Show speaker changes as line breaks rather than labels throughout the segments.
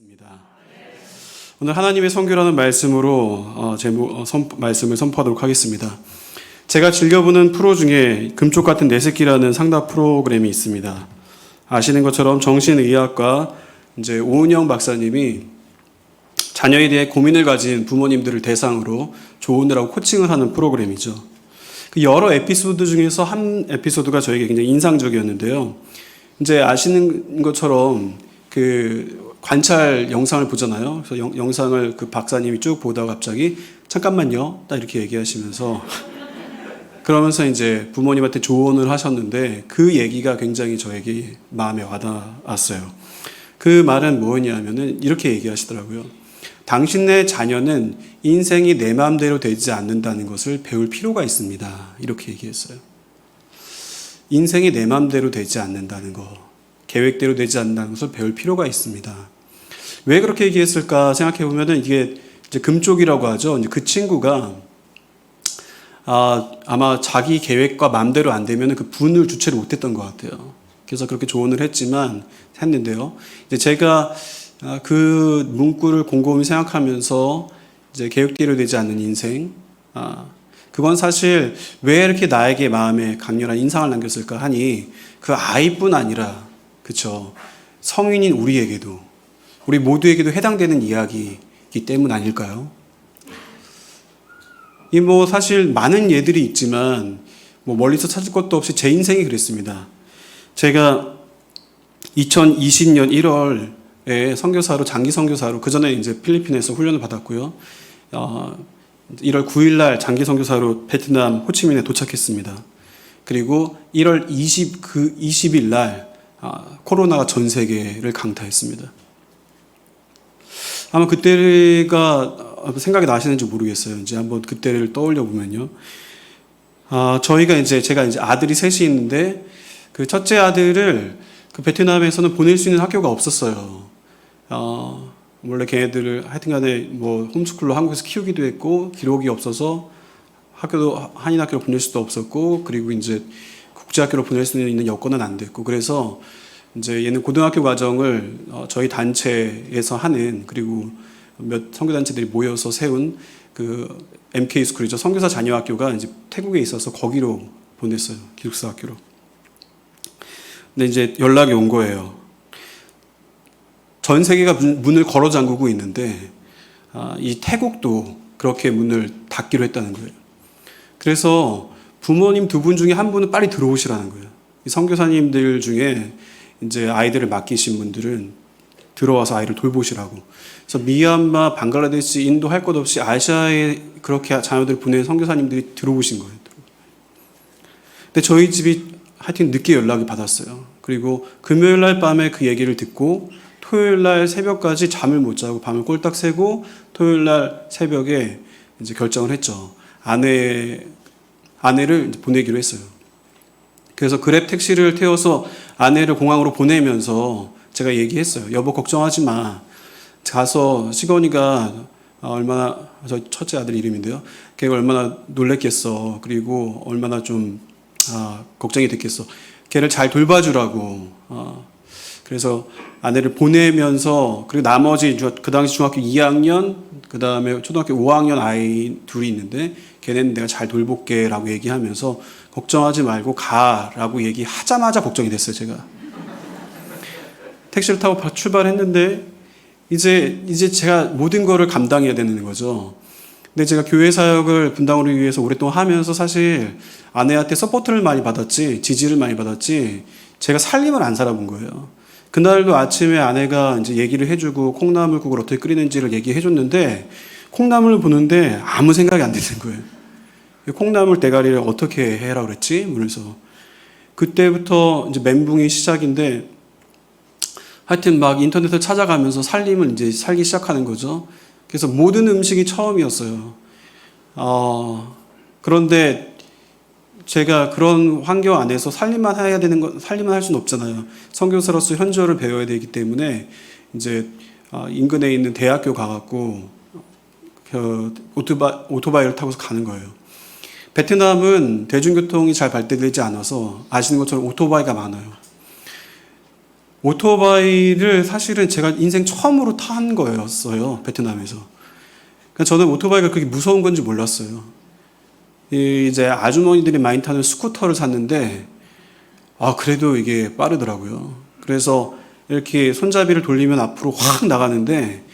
입니다. 오늘 하나님의 선교라는 말씀으로 말씀을 선포하도록 하겠습니다. 제가 즐겨보는 프로 중에 금쪽 같은 내 새끼라는 상담 프로그램이 있습니다. 아시는 것처럼 정신의학과 오은영 박사님이 자녀에 대해 고민을 가진 부모님들을 대상으로 조언을 코칭을 하는 프로그램이죠. 그 여러 에피소드 중에서 한 에피소드가 저에게 굉장히 인상적이었는데요. 이제 아시는 것처럼 그 관찰 영상을 보잖아요. 그래서 영상을 그 박사님이 쭉 보다가 갑자기 잠깐만요, 딱 이렇게 얘기하시면서 그러면서 이제 부모님한테 조언을 하셨는데 그 얘기가 굉장히 저에게 마음에 와닿았어요. 그 말은 뭐였냐면은 이렇게 얘기하시더라고요. 당신의 자녀는 인생이 내 마음대로 되지 않는다는 것을 배울 필요가 있습니다. 이렇게 얘기했어요. 인생이 내 마음대로 되지 않는다는 것, 계획대로 되지 않는다는 것을 배울 필요가 있습니다. 왜 그렇게 얘기했을까 생각해 보면은 이게 이제 금쪽이라고 하죠. 이제 그 친구가 아마 자기 계획과 마음대로 안 되면 그 분을 주체를 못했던 것 같아요. 그래서 그렇게 조언을 했는데요. 이제 제가 그 문구를 곰곰이 생각하면서 이제 계획대로 되지 않는 인생, 그건 사실 왜 이렇게 나에게 마음에 강렬한 인상을 남겼을까 하니 그 아이뿐 아니라, 그쵸, 성인인 우리 모두에게도 해당되는 이야기이기 때문 아닐까요? 사실 많은 예들이 있지만 멀리서 찾을 것도 없이 제 인생이 그랬습니다. 제가 2020년 1월에 선교사로, 장기 선교사로, 그 전에 이제 필리핀에서 훈련을 받았고요. 1월 9일 날 장기 선교사로 베트남 호치민에 도착했습니다. 그리고 1월 20일 날 코로나가 전 세계를 강타했습니다. 아마 그때가 생각이 나시는지 모르겠어요. 이제 한번 그때를 떠올려 보면요. 제가 아들이 셋이 있는데 그 첫째 아들을 그 베트남에서는 보낼 수 있는 학교가 없었어요. 원래 걔네들을 하여튼간에 홈스쿨로 한국에서 키우기도 했고 기록이 없어서 학교도 한인 학교로 보낼 수도 없었고, 그리고 이제 국제학교로 보낼 수 있는 여건은 안 됐고, 그래서 이제 얘는 고등학교 과정을 저희 단체에서 하는, 그리고 몇 선교단체들이 모여서 세운 그 MK 스쿨이죠. 선교사 자녀 학교가 이제 태국에 있어서 거기로 보냈어요. 기숙사 학교로. 근데 이제 연락이 온 거예요. 전 세계가 문을 걸어 잠그고 있는데 이 태국도 그렇게 문을 닫기로 했다는 거예요. 그래서 부모님 두 분 중에 한 분은 빨리 들어오시라는 거예요. 이 선교사님들 중에 이제 아이들을 맡기신 분들은 들어와서 아이를 돌보시라고. 그래서 미얀마, 방글라데시, 인도 할 것 없이 아시아에 그렇게 자녀들 보낸 선교사님들이 들어오신 거예요. 근데 저희 집이 하여튼 늦게 연락이 받았어요. 그리고 금요일 날 밤에 그 얘기를 듣고 토요일 날 새벽까지 잠을 못 자고 밤을 꼴딱 새고 토요일 날 새벽에 이제 결정을 했죠. 아내를 보내기로 했어요. 그래서 그랩 택시를 태워서 아내를 공항으로 보내면서 제가 얘기했어요. 여보, 걱정하지 마. 가서 시건이가 저 첫째 아들 이름인데요. 걔가 얼마나 놀랬겠어. 그리고 얼마나 좀 걱정이 됐겠어. 걔를 잘 돌봐주라고. 그래서 아내를 보내면서, 그리고 나머지 그 당시 중학교 2학년, 그 다음에 초등학교 5학년 아이 둘이 있는데 걔네는 내가 잘 돌볼게 라고 얘기하면서 걱정하지 말고 가라고 얘기하자마자 걱정이 됐어요. 제가 택시를 타고 출발했는데 이제 제가 모든 거를 감당해야 되는 거죠. 근데 제가 교회 사역을 분당으로 위해서 오랫동안 하면서 사실 아내한테 서포트를 많이 받았지, 지지를 많이 받았지, 제가 살림을 안 살아본 거예요. 그날도 아침에 아내가 이제 얘기를 해주고 콩나물국을 어떻게 끓이는지를 얘기해줬는데 콩나물을 보는데 아무 생각이 안 드는 거예요. 콩나물 대가리를 어떻게 해라 그랬지? 그래서 그때부터 이제 멘붕이 시작인데, 하여튼 막 인터넷을 찾아가면서 살림을 이제 살기 시작하는 거죠. 그래서 모든 음식이 처음이었어요. 그런데 제가 그런 환경 안에서 살림만 할 수는 없잖아요. 선교사로서 현주어를 배워야 되기 때문에 이제 인근에 있는 대학교 가갖고 오토바이를 타고서 가는 거예요. 베트남은 대중교통이 잘 발달되지 않아서 아시는 것처럼 오토바이가 많아요. 오토바이를 사실은 제가 인생 처음으로 탄 거였어요. 베트남에서. 그러니까 저는 오토바이가 그렇게 무서운 건지 몰랐어요. 이제 아주머니들이 많이 타는 스쿠터를 샀는데 그래도 이게 빠르더라고요. 그래서 이렇게 손잡이를 돌리면 앞으로 확 나가는데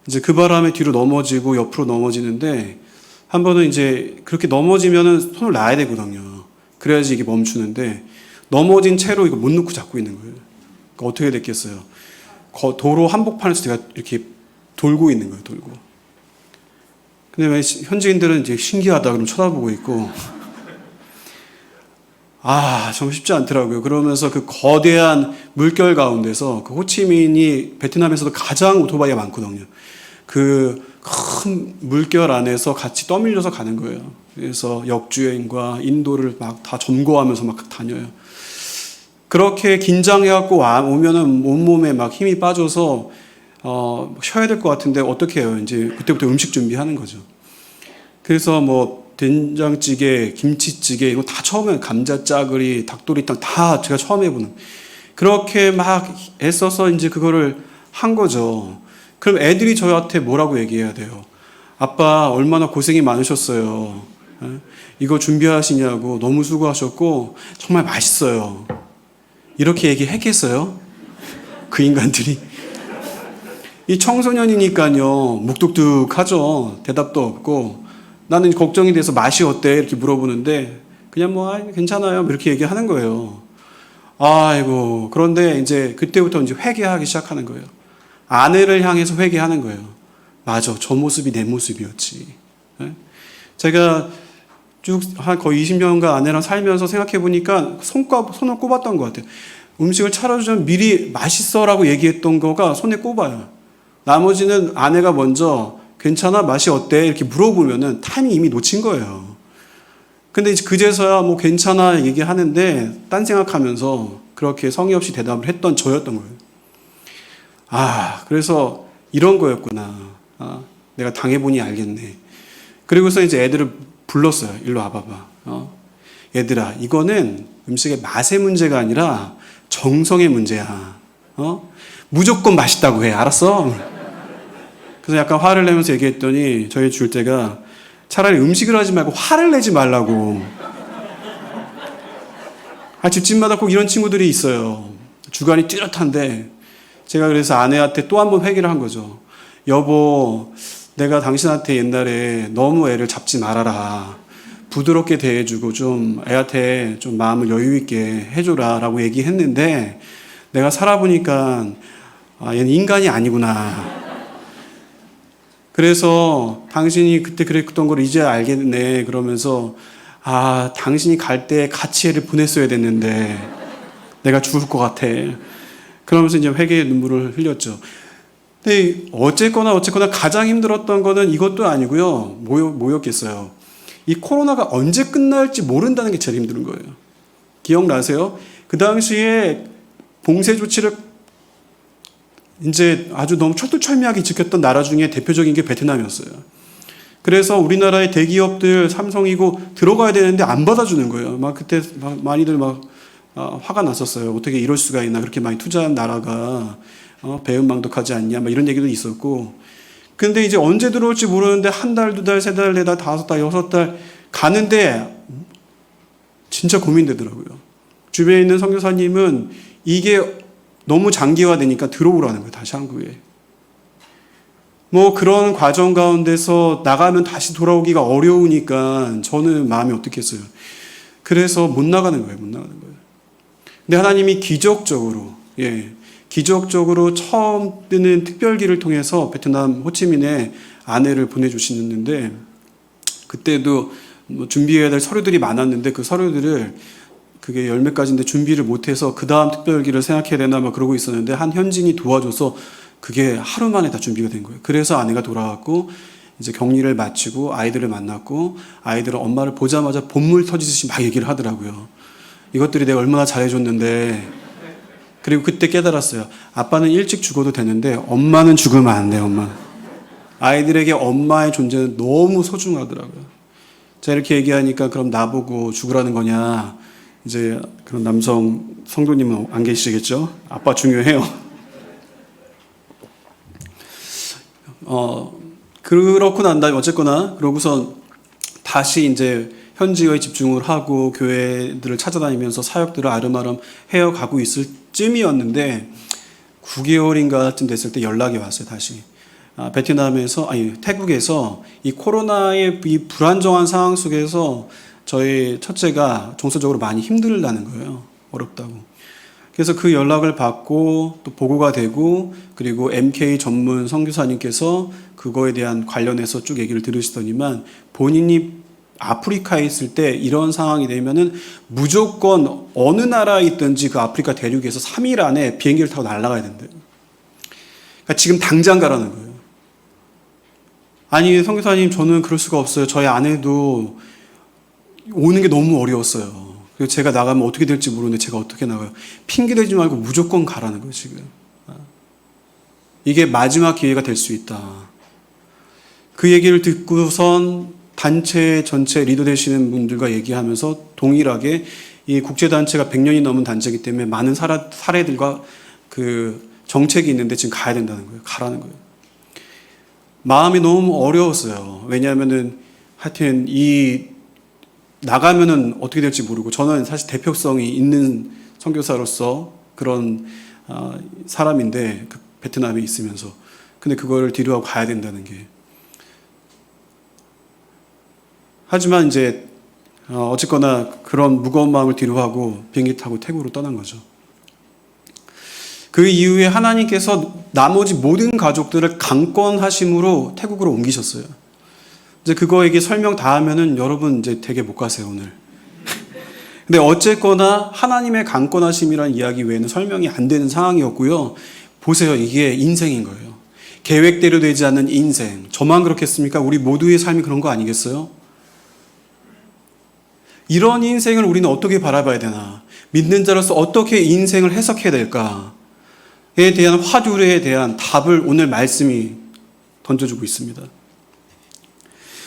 이제 그 바람에 뒤로 넘어지고 옆으로 넘어지는데 한 번은 이제 그렇게 넘어지면은 손을 놔야 되거든요. 그래야지 이게 멈추는데 넘어진 채로 이거 못 놓고 잡고 있는 거예요. 그러니까 어떻게 됐겠어요? 도로 한복판에서 제가 이렇게 돌고 있는 거예요. 돌고. 근데 왜 현지인들은 이제 신기하다 그러면 쳐다보고 있고 정말 쉽지 않더라고요. 그러면서 그 거대한 물결 가운데서 그 호치민이 베트남에서도 가장 오토바이가 많거든요. 그 큰 물결 안에서 같이 떠밀려서 가는 거예요. 그래서 역주행과 인도를 막 다 점거하면서 막 다녀요. 그렇게 긴장해갖고 오면은 온몸에 막 힘이 빠져서 쉬어야 될 것 같은데 어떻게 해요? 이제 그때부터 음식 준비하는 거죠. 그래서 뭐 된장찌개, 김치찌개 이거 다 처음에 감자짜글이, 닭도리탕 다 제가 처음 해보는 그렇게 막 애써서 이제 그거를 한 거죠. 그럼 애들이 저한테 뭐라고 얘기해야 돼요? 아빠 얼마나 고생이 많으셨어요. 이거 준비하시냐고 너무 수고하셨고 정말 맛있어요. 이렇게 얘기했겠어요? 그 인간들이. 이 청소년이니까요 묵뚝뚝하죠. 대답도 없고 나는 걱정이 돼서 맛이 어때? 이렇게 물어보는데 그냥 괜찮아요 이렇게 얘기하는 거예요. 아이고 그런데 이제 그때부터 이제 회개하기 시작하는 거예요. 아내를 향해서 회개하는 거예요. 맞아, 저 모습이 내 모습이었지. 제가 쭉 거의 20년간 아내랑 살면서 생각해 보니까 손을 꼽았던 것 같아요. 음식을 차려주면 미리 맛있어라고 얘기했던 거가 손에 꼽아요. 나머지는 아내가 먼저 괜찮아? 맛이 어때? 이렇게 물어보면은 타이밍 이미 놓친 거예요. 근데 이제 그제서야 뭐 괜찮아 얘기하는데 딴 생각하면서 그렇게 성의 없이 대답을 했던 저였던 거예요. 그래서 이런 거였구나. 내가 당해보니 알겠네. 그리고서 이제 애들을 불렀어요. 일로 와봐봐. 얘들아, 이거는 음식의 맛의 문제가 아니라 정성의 문제야. 무조건 맛있다고 해. 알았어? 그래서 약간 화를 내면서 얘기했더니 저희 줄 때가 차라리 음식을 하지 말고 화를 내지 말라고. 집집마다 꼭 이런 친구들이 있어요. 주관이 뚜렷한데 제가 그래서 아내한테 또 한 번 회개를 한 거죠. 여보, 내가 당신한테 옛날에 너무 애를 잡지 말아라. 부드럽게 대해주고 좀 애한테 좀 마음을 여유 있게 해줘라 라고 얘기했는데 내가 살아보니까 얘는 인간이 아니구나. 그래서 당신이 그때 그랬던 걸 이제 알겠네. 그러면서 당신이 갈 때 같이 애를 보냈어야 됐는데 내가 죽을 것 같아. 그러면서 이제 회개의 눈물을 흘렸죠. 근데 어쨌거나 가장 힘들었던 거는 이것도 아니고요. 뭐였겠어요? 이 코로나가 언제 끝날지 모른다는 게 제일 힘든 거예요. 기억나세요? 그 당시에 봉쇄 조치를 이제 아주 너무 철두철미하게 지켰던 나라 중에 대표적인 게 베트남이었어요. 그래서 우리나라의 대기업들 삼성이고 들어가야 되는데 안 받아주는 거예요. 그때 많이들 화가 났었어요. 어떻게 이럴 수가 있나. 그렇게 많이 투자한 나라가 배은망덕하지 않냐. 이런 얘기도 있었고. 근데 이제 언제 들어올지 모르는데 한 달, 두 달, 세 달, 네 달, 다섯 달, 여섯 달 가는데 진짜 고민되더라고요. 주변에 있는 선교사님은 이게 너무 장기화되니까 들어오라는 거예요. 다시 한국에. 그런 과정 가운데서 나가면 다시 돌아오기가 어려우니까 저는 마음이 어떻겠어요. 그래서 못 나가는 거예요. 근데 하나님이 기적적으로 처음 뜨는 특별기를 통해서 베트남 호치민에 아내를 보내주시는데 그때도 준비해야 될 서류들이 많았는데 그 서류들을 그게 10가지인데 준비를 못해서 그 다음 특별기를 생각해야 되나 그러고 있었는데 한 현지인이 도와줘서 그게 하루 만에 다 준비가 된 거예요. 그래서 아내가 돌아왔고 이제 격리를 마치고 아이들을 만났고 아이들은 엄마를 보자마자 본물 터지듯이 막 얘기를 하더라고요. 이것들이 내가 얼마나 잘해줬는데. 그리고 그때 깨달았어요. 아빠는 일찍 죽어도 되는데 엄마는 죽으면 안 돼요. 엄마. 아이들에게 엄마의 존재는 너무 소중하더라고요. 제가 이렇게 얘기하니까 그럼 나보고 죽으라는 거냐. 이제 그런 남성 성도님은 안 계시겠죠? 아빠 중요해요. 그렇고 난 다음에 어쨌거나 그러고서 다시 이제 현지에 집중을 하고 교회들을 찾아다니면서 사역들을 아름아름 해어가고 있을 쯤이었는데 9개월인가쯤 됐을 때 연락이 왔어요. 다시 태국에서 이 코로나의 이 불안정한 상황 속에서 저희 첫째가 정서적으로 많이 힘들다는 거예요. 어렵다고. 그래서 그 연락을 받고 또 보고가 되고, 그리고 MK 전문 선교사님께서 그거에 대한 관련해서 쭉 얘기를 들으시더니만, 본인이 아프리카에 있을 때 이런 상황이 되면은 무조건 어느 나라에 있든지 그 아프리카 대륙에서 3일 안에 비행기를 타고 날아가야 된대요. 그러니까 지금 당장 가라는 거예요. 아니, 선교사님, 저는 그럴 수가 없어요. 저희 아내도 오는 게 너무 어려웠어요. 그리고 제가 나가면 어떻게 될지 모르는데 제가 어떻게 나가요? 핑계 대지 말고 무조건 가라는 거예요, 지금. 이게 마지막 기회가 될 수 있다. 그 얘기를 듣고선 단체 전체 리더 되시는 분들과 얘기하면서 동일하게 이 국제단체가 100년이 넘은 단체이기 때문에 많은 사례들과 그 정책이 있는데 지금 가야 된다는 거예요. 가라는 거예요. 마음이 너무 어려웠어요. 왜냐하면은 하여튼 나가면은 어떻게 될지 모르고, 저는 사실 대표성이 있는 선교사로서 그런 사람인데, 그 베트남에 있으면서. 근데 그걸 뒤로하고 가야 된다는 게. 하지만 이제 어쨌거나 그런 무거운 마음을 뒤로하고 비행기 타고 태국으로 떠난 거죠. 그 이후에 하나님께서 나머지 모든 가족들을 강권하심으로 태국으로 옮기셨어요. 이제 그거에게 설명 다 하면은 여러분 이제 되게 못 가세요, 오늘. 근데 어쨌거나 하나님의 강권하심이라는 이야기 외에는 설명이 안 되는 상황이었고요. 보세요, 이게 인생인 거예요. 계획대로 되지 않는 인생. 저만 그렇겠습니까? 우리 모두의 삶이 그런 거 아니겠어요? 이런 인생을 우리는 어떻게 바라봐야 되나? 믿는 자로서 어떻게 인생을 해석해야 될까? 에 대한 화두에 대한 답을 오늘 말씀이 던져주고 있습니다.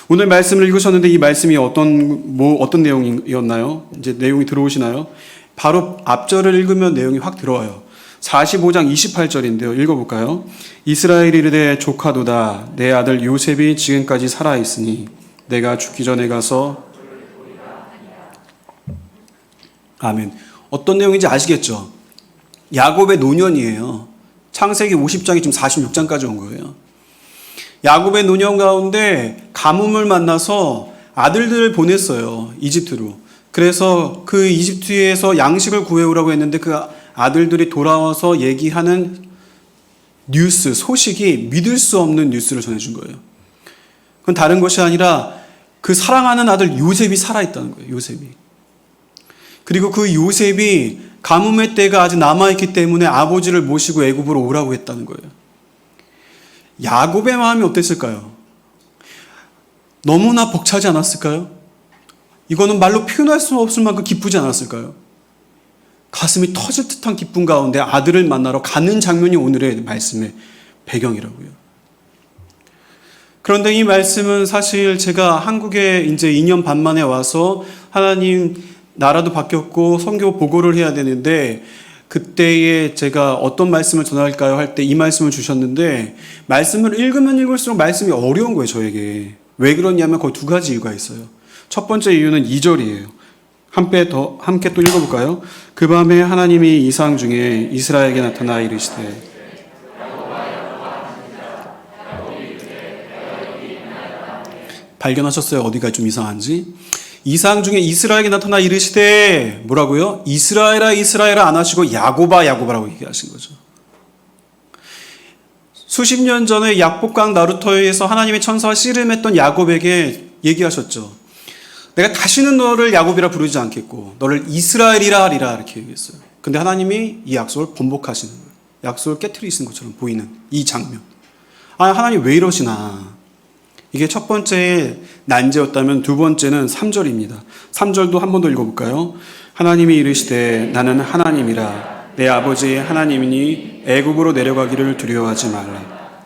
오늘 말씀을 읽으셨는데 이 말씀이 어떤 내용이었나요? 이제 내용이 들어오시나요? 바로 앞절을 읽으면 내용이 확 들어와요. 45장 28절인데요. 읽어볼까요? 이스라엘이 이르되 조카도다. 내 아들 요셉이 지금까지 살아있으니 내가 죽기 전에 가서. 아멘. 어떤 내용인지 아시겠죠? 야곱의 노년이에요. 창세기 50장이 지금 46장까지 온 거예요. 야곱의 노년 가운데 가뭄을 만나서 아들들을 보냈어요. 이집트로. 그래서 그 이집트에서 양식을 구해오라고 했는데 그 아들들이 돌아와서 얘기하는 뉴스, 소식이 믿을 수 없는 뉴스를 전해준 거예요. 그건 다른 것이 아니라 그 사랑하는 아들 요셉이 살아있다는 거예요. 요셉이. 그리고 그 요셉이 가뭄의 때가 아직 남아있기 때문에 아버지를 모시고 애굽으로 오라고 했다는 거예요. 야곱의 마음이 어땠을까요? 너무나 벅차지 않았을까요? 이거는 말로 표현할 수 없을 만큼 기쁘지 않았을까요? 가슴이 터질 듯한 기쁨 가운데 아들을 만나러 가는 장면이 오늘의 말씀의 배경이라고요. 그런데 이 말씀은 사실 제가 한국에 이제 2년 반 만에 와서 하나님 나라도 바뀌었고 선교 보고를 해야 되는데 그때에 제가 어떤 말씀을 전할까요? 할 때 이 말씀을 주셨는데 말씀을 읽으면 읽을수록 말씀이 어려운 거예요, 저에게. 왜 그러냐면 거기 두 가지 이유가 있어요. 첫 번째 이유는 2절이에요. 함께 또 읽어볼까요? 그 밤에 하나님이 이상 중에 이스라엘에게 나타나 이르시되 발견하셨어요? 어디가 좀 이상한지? 이상 중에 이스라엘에게 나타나 이르시되 뭐라고요? 이스라엘아 이스라엘아 안 하시고 야곱아 야곱아라고 얘기하신 거죠. 수십 년 전에 약복강 나루터에서 하나님의 천사가 씨름했던 야곱에게 얘기하셨죠. 내가 다시는 너를 야곱이라 부르지 않겠고 너를 이스라엘이라 하리라 이렇게 얘기했어요. 근데 하나님이 이 약속을 번복하시는 거예요. 약속을 깨트리시는 것처럼 보이는 이 장면. 하나님 왜 이러시나. 이게 첫 번째 난제였다면 두 번째는 3절입니다. 3절도 한 번 더 읽어볼까요? 하나님이 이르시되 나는 하나님이라 내 아버지의 하나님이니 애굽으로 내려가기를 두려워하지 말라.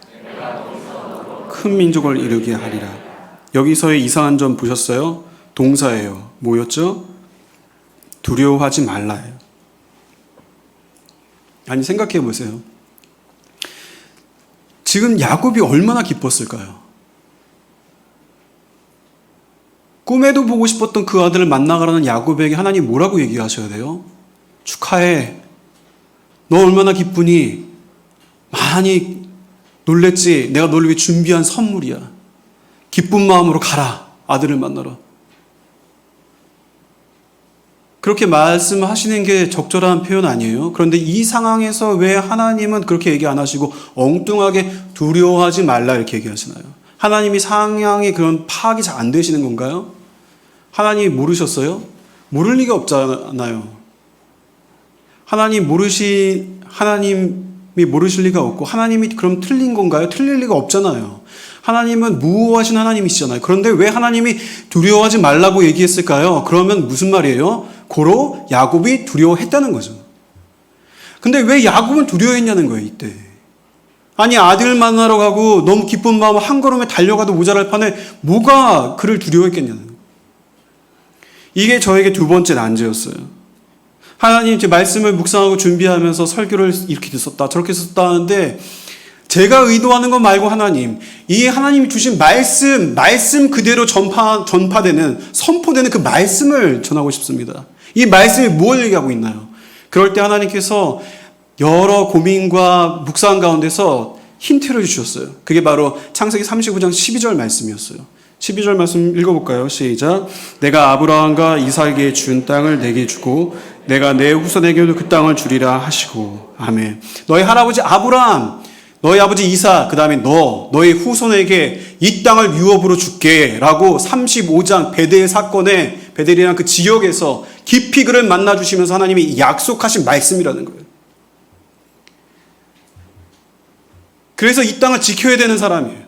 큰 민족을 이루게 하리라. 여기서의 이상한 점 보셨어요? 동사예요. 뭐였죠? 두려워하지 말라예요. 아니, 생각해 보세요. 지금 야곱이 얼마나 기뻤을까요? 꿈에도 보고 싶었던 그 아들을 만나가라는 야곱에게 하나님 뭐라고 얘기하셔야 돼요? 축하해. 너 얼마나 기쁘니? 많이 놀랬지? 내가 너를 위해 준비한 선물이야. 기쁜 마음으로 가라. 아들을 만나러. 그렇게 말씀하시는 게 적절한 표현 아니에요? 그런데 이 상황에서 왜 하나님은 그렇게 얘기 안 하시고 엉뚱하게 두려워하지 말라 이렇게 얘기하시나요? 하나님이 상황이 그런 파악이 잘 안 되시는 건가요? 하나님이 모르셨어요? 모를 리가 없잖아요. 하나님이 모르실 리가 없고, 하나님이 그럼 틀린 건가요? 틀릴 리가 없잖아요. 하나님은 무호하신 하나님이시잖아요. 그런데 왜 하나님이 두려워하지 말라고 얘기했을까요? 그러면 무슨 말이에요? 고로 야곱이 두려워했다는 거죠. 근데 왜 야곱은 두려워했냐는 거예요, 이때. 아니, 아들 만나러 가고 너무 기쁜 마음으로 한 걸음에 달려가도 모자랄 판에 뭐가 그를 두려워했겠냐는 거예요. 이게 저에게 두 번째 난제였어요. 하나님 제 말씀을 묵상하고 준비하면서 설교를 이렇게 썼다 저렇게 썼다 하는데, 제가 의도하는 것 말고 이 하나님이 주신 말씀 그대로 전파되는, 선포되는 그 말씀을 전하고 싶습니다. 이 말씀이 무엇을 얘기하고 있나요? 그럴 때 하나님께서 여러 고민과 묵상 가운데서 힌트를 주셨어요. 그게 바로 창세기 39장 12절 말씀이었어요. 12절 말씀 읽어볼까요? 시작. 내가 아브라함과 이삭에게 준 땅을 내게 주고 내가 내 후손에게도 그 땅을 주리라 하시고. 아멘. 너희 할아버지 아브라함, 너희 아버지 이삭, 그 다음에 너희 후손에게 이 땅을 유업으로 줄게 라고 35장 베델 사건에, 베델이라는 그 지역에서 깊이 그를 만나주시면서 하나님이 약속하신 말씀이라는 거예요. 그래서 이 땅을 지켜야 되는 사람이에요.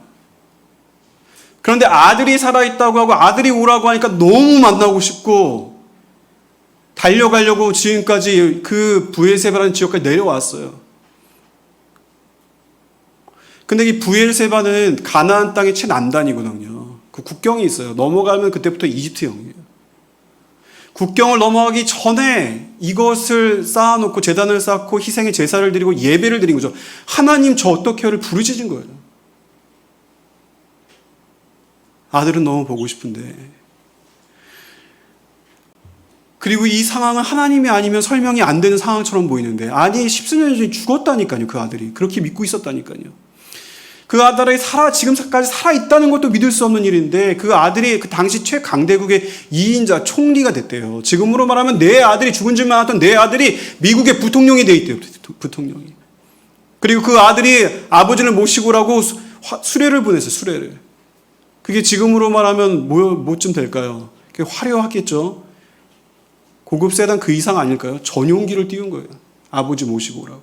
그런데 아들이 살아있다고 하고 아들이 오라고 하니까 너무 만나고 싶고 달려가려고 지금까지 그 브엘세바라는 지역까지 내려왔어요. 근데 이 브엘세바는 가나안 땅의 최남단이거든요. 그 국경이 있어요. 넘어가면 그때부터 이집트형이에요. 국경을 넘어가기 전에 이것을 쌓아놓고 제단을 쌓고 희생의 제사를 드리고 예배를 드린 거죠. 하나님 저 어떻게 해요를 부르짖은 거예요. 아들은 너무 보고 싶은데. 그리고 이 상황은 하나님이 아니면 설명이 안 되는 상황처럼 보이는데, 아니 10수년 전에 죽었다니까요. 그 아들이 그렇게 믿고 있었다니까요. 그 아들이 지금까지 살아있다는 것도 믿을 수 없는 일인데, 그 아들이 그 당시 최강대국의 2인자 총리가 됐대요. 지금으로 말하면 내 아들이 죽은 줄 알았던 내 아들이 미국의 부통령이 돼 있대요. 부통령이. 그리고 그 아들이 아버지를 모시고 오라고 수레를 보냈어요. 수레를. 그게 지금으로 말하면 뭐쯤 될까요? 그게 화려하겠죠. 고급 세단 그 이상 아닐까요? 전용기를 띄운 거예요. 아버지 모시고 오라고.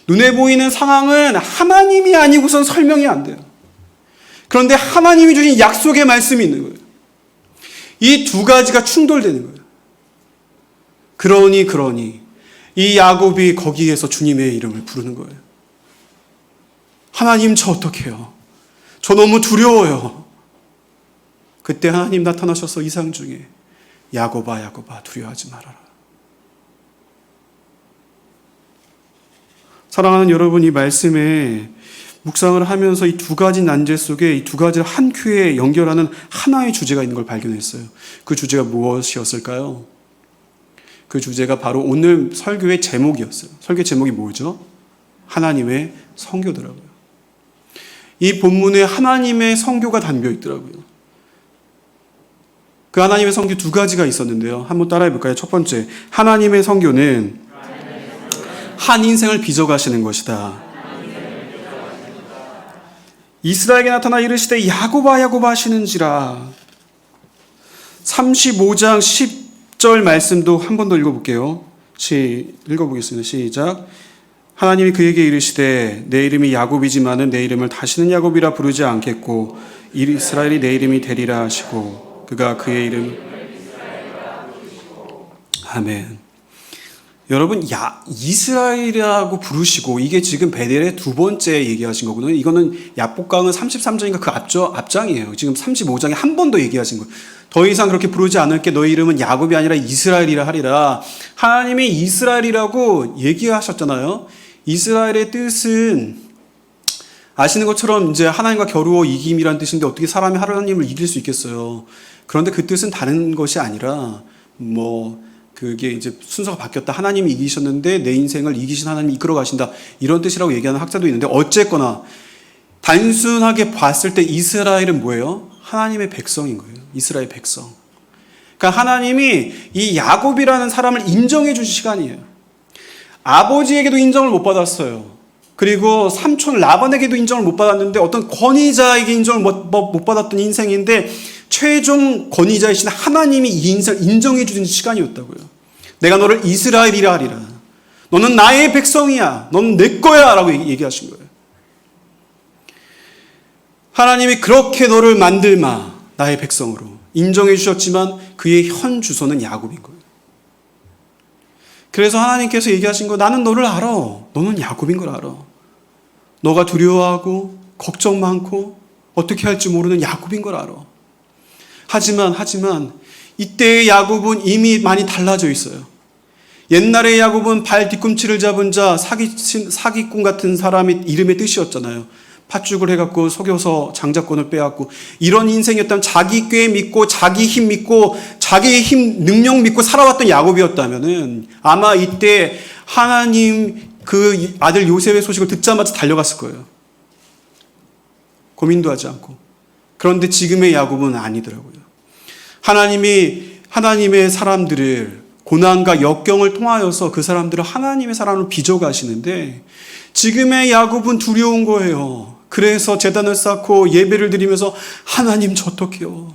눈에 보이는 상황은 하나님이 아니고선 설명이 안 돼요. 그런데 하나님이 주신 약속의 말씀이 있는 거예요. 이 두 가지가 충돌되는 거예요. 그러니 이 야곱이 거기에서 주님의 이름을 부르는 거예요. 하나님 저 어떡해요? 저 너무 두려워요. 그때 하나님 나타나셔서 이상 중에 야곱아 야곱아 두려워하지 말아라. 사랑하는 여러분, 이 말씀에 묵상을 하면서 이 두 가지 난제 속에 이 두 가지를 한 큐에 연결하는 하나의 주제가 있는 걸 발견했어요. 그 주제가 무엇이었을까요? 그 주제가 바로 오늘 설교의 제목이었어요. 설교 제목이 뭐죠? 하나님의 성교더라고요. 이 본문에 하나님의 성교가 담겨 있더라고요. 그 하나님의 성교 두 가지가 있었는데요. 한번 따라해 볼까요? 첫 번째, 하나님의 성교는 한 인생을 빚어가시는 것이다. 이스라엘에게 나타나 이르시되 야곱아 야곱아 하시는지라. 35장 10절 말씀도 한 번 더 읽어볼게요. 읽어보겠습니다. 시작. 하나님이 그에게 이르시되 내 이름이 야곱이지만은 내 이름을 다시는 야곱이라 부르지 않겠고 이스라엘이 내 이름이 되리라 하시고 그가 그의 이름. 아멘. 여러분, 이스라엘이라고 부르시고, 이게 지금 베델의 두 번째 얘기하신 거거든요. 이거는 야복강은 33장인가 그 앞장이에요. 지금 35장에 한 번 더 얘기하신 거예요. 더 이상 그렇게 부르지 않을게. 너희 이름은 야곱이 아니라 이스라엘이라 하리라. 하나님이 이스라엘이라고 얘기하셨잖아요. 이스라엘의 뜻은 아시는 것처럼 이제 하나님과 겨루어 이김이라는 뜻인데 어떻게 사람이 하나님을 이길 수 있겠어요. 그런데 그 뜻은 다른 것이 아니라 그게 이제 순서가 바뀌었다. 하나님이 이기셨는데 내 인생을 이기신 하나님이 이끌어 가신다. 이런 뜻이라고 얘기하는 학자도 있는데 어쨌거나 단순하게 봤을 때 이스라엘은 뭐예요? 하나님의 백성인 거예요. 이스라엘 백성. 그러니까 하나님이 이 야곱이라는 사람을 인정해 주신 시간이에요. 아버지에게도 인정을 못 받았어요. 그리고 삼촌 라반에게도 인정을 못 받았는데 어떤 권위자에게 인정을 못 받았던 인생인데 최종 권위자이신 하나님이 이 인생을 인정해 주신 시간이었다고요. 내가 너를 이스라엘이라 하리라. 너는 나의 백성이야. 너는 내 거야. 라고 얘기하신 거예요. 하나님이 그렇게 너를 만들마. 나의 백성으로 인정해 주셨지만 그의 현 주소는 야곱인 거예요. 그래서 하나님께서 얘기하신 거, 나는 너를 알아. 너는 야곱인 걸 알아. 너가 두려워하고 걱정 많고 어떻게 할지 모르는 야곱인 걸 알아. 하지만 이때의 야곱은 이미 많이 달라져 있어요. 옛날의 야곱은 발 뒤꿈치를 잡은 자, 사기꾼 같은 사람이 이름의 뜻이었잖아요. 팥죽을 해갖고 속여서 장자권을 빼앗고 이런 인생이었다면 자기 꾀 믿고 자기 힘 믿고 자기의 힘 능력 믿고 살아왔던 야곱이었다면은 아마 이때 하나님 그 아들 요셉의 소식을 듣자마자 달려갔을 거예요. 고민도 하지 않고. 그런데 지금의 야곱은 아니더라고요. 하나님이 하나님의 사람들을 고난과 역경을 통하여서 그 사람들을 하나님의 사람으로 빚어가시는데 지금의 야곱은 두려운 거예요. 그래서 제단을 쌓고 예배를 드리면서 하나님 저 어떡해요.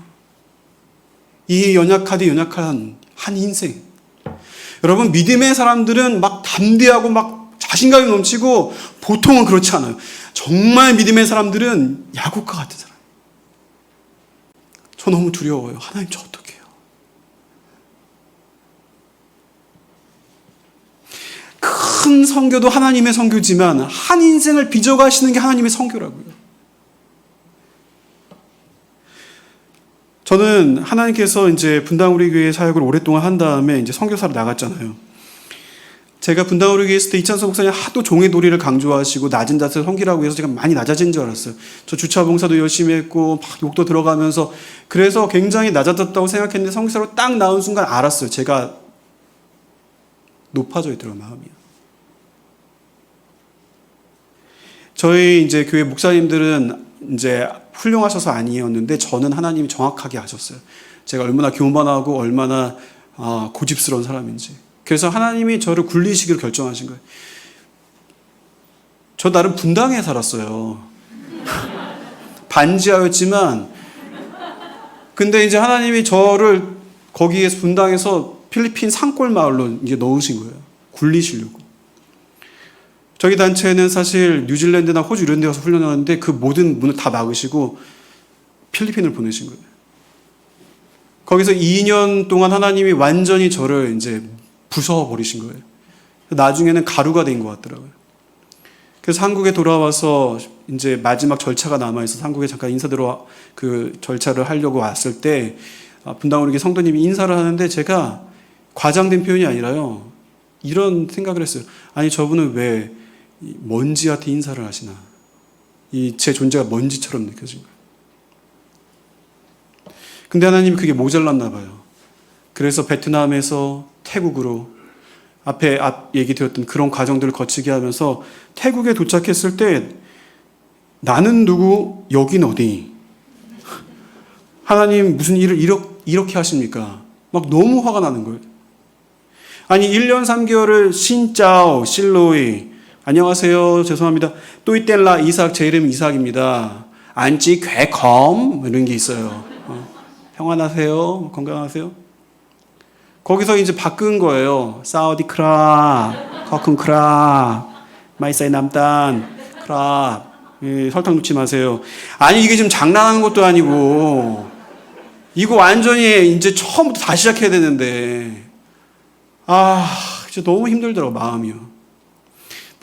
이 연약한 한 인생. 여러분 믿음의 사람들은 막 담대하고 막 자신감이 넘치고 보통은 그렇지 않아요. 정말 믿음의 사람들은 야곱과 같은 사람. 저 너무 두려워요. 하나님 저 어떡해요. 큰 선교도 하나님의 선교지만 한 인생을 빚어가시는 게 하나님의 선교라고요. 저는 하나님께서 이제 분당 우리 교회 사역을 오랫동안 한 다음에 이제 선교사로 나갔잖아요. 제가 분당 우리 교회 있을 때 이찬석 목사님 하도 종의 도리를 강조하시고 낮은 자세 섬기라고 해서 제가 많이 낮아진 줄 알았어요. 저 주차 봉사도 열심히 했고 막 욕도 들어가면서 그래서 굉장히 낮아졌다고 생각했는데 선교사로 딱 나온 순간 알았어요. 제가 높아져 있더라고요, 마음이. 저희 이제 교회 목사님들은 이제 훌륭하셔서 아니었는데 저는 하나님이 정확하게 아셨어요. 제가 얼마나 교만하고 얼마나 고집스러운 사람인지. 그래서 하나님이 저를 굴리시기로 결정하신 거예요. 저 나름 분당에 살았어요. 반지하였지만 근데 이제 하나님이 저를 거기에서 분당에서 필리핀 산골 마을로 이제 넣으신 거예요. 굴리시려고. 저희 단체는 사실 뉴질랜드나 호주 이런 데 가서 훈련하는데 그 모든 문을 다 막으시고 필리핀을 보내신 거예요. 거기서 2년 동안 하나님이 완전히 저를 이제 부숴버리신 거예요. 나중에는 가루가 된 것 같더라고요. 그래서 한국에 돌아와서 이제 마지막 절차가 남아있어서 한국에 잠깐 인사드려 그 절차를 하려고 왔을 때 분당 우리 성도님이 인사를 하는데 제가 과장된 표현이 아니라요. 이런 생각을 했어요. 아니 저분은 왜 먼지한테 인사를 하시나. 제 존재가 먼지처럼 느껴진 거예요. 근데 하나님이 그게 모자랐나 봐요. 그래서 베트남에서 태국으로 앞 얘기 드렸던 그런 과정들을 거치게 하면서 태국에 도착했을 때 나는 누구, 여긴 어디? 하나님 무슨 일을 이렇게 하십니까? 막 너무 화가 나는 거예요. 아니 1년 3개월을 신짜오 실로이 안녕하세요 죄송합니다 또이텔라 이삭 제 이름 이삭입니다 안찌 괴컴 이런 게 있어요. 평안하세요 건강하세요. 거기서 이제 바꾼 거예요. 사우디크라 커큰크라 마이사이 남단 크라 설탕 넣지 마세요. 아니 이게 지금 장난하는 것도 아니고 이거 완전히 이제 처음부터 다시 시작해야 되는데 진짜 너무 힘들더라고 마음이요.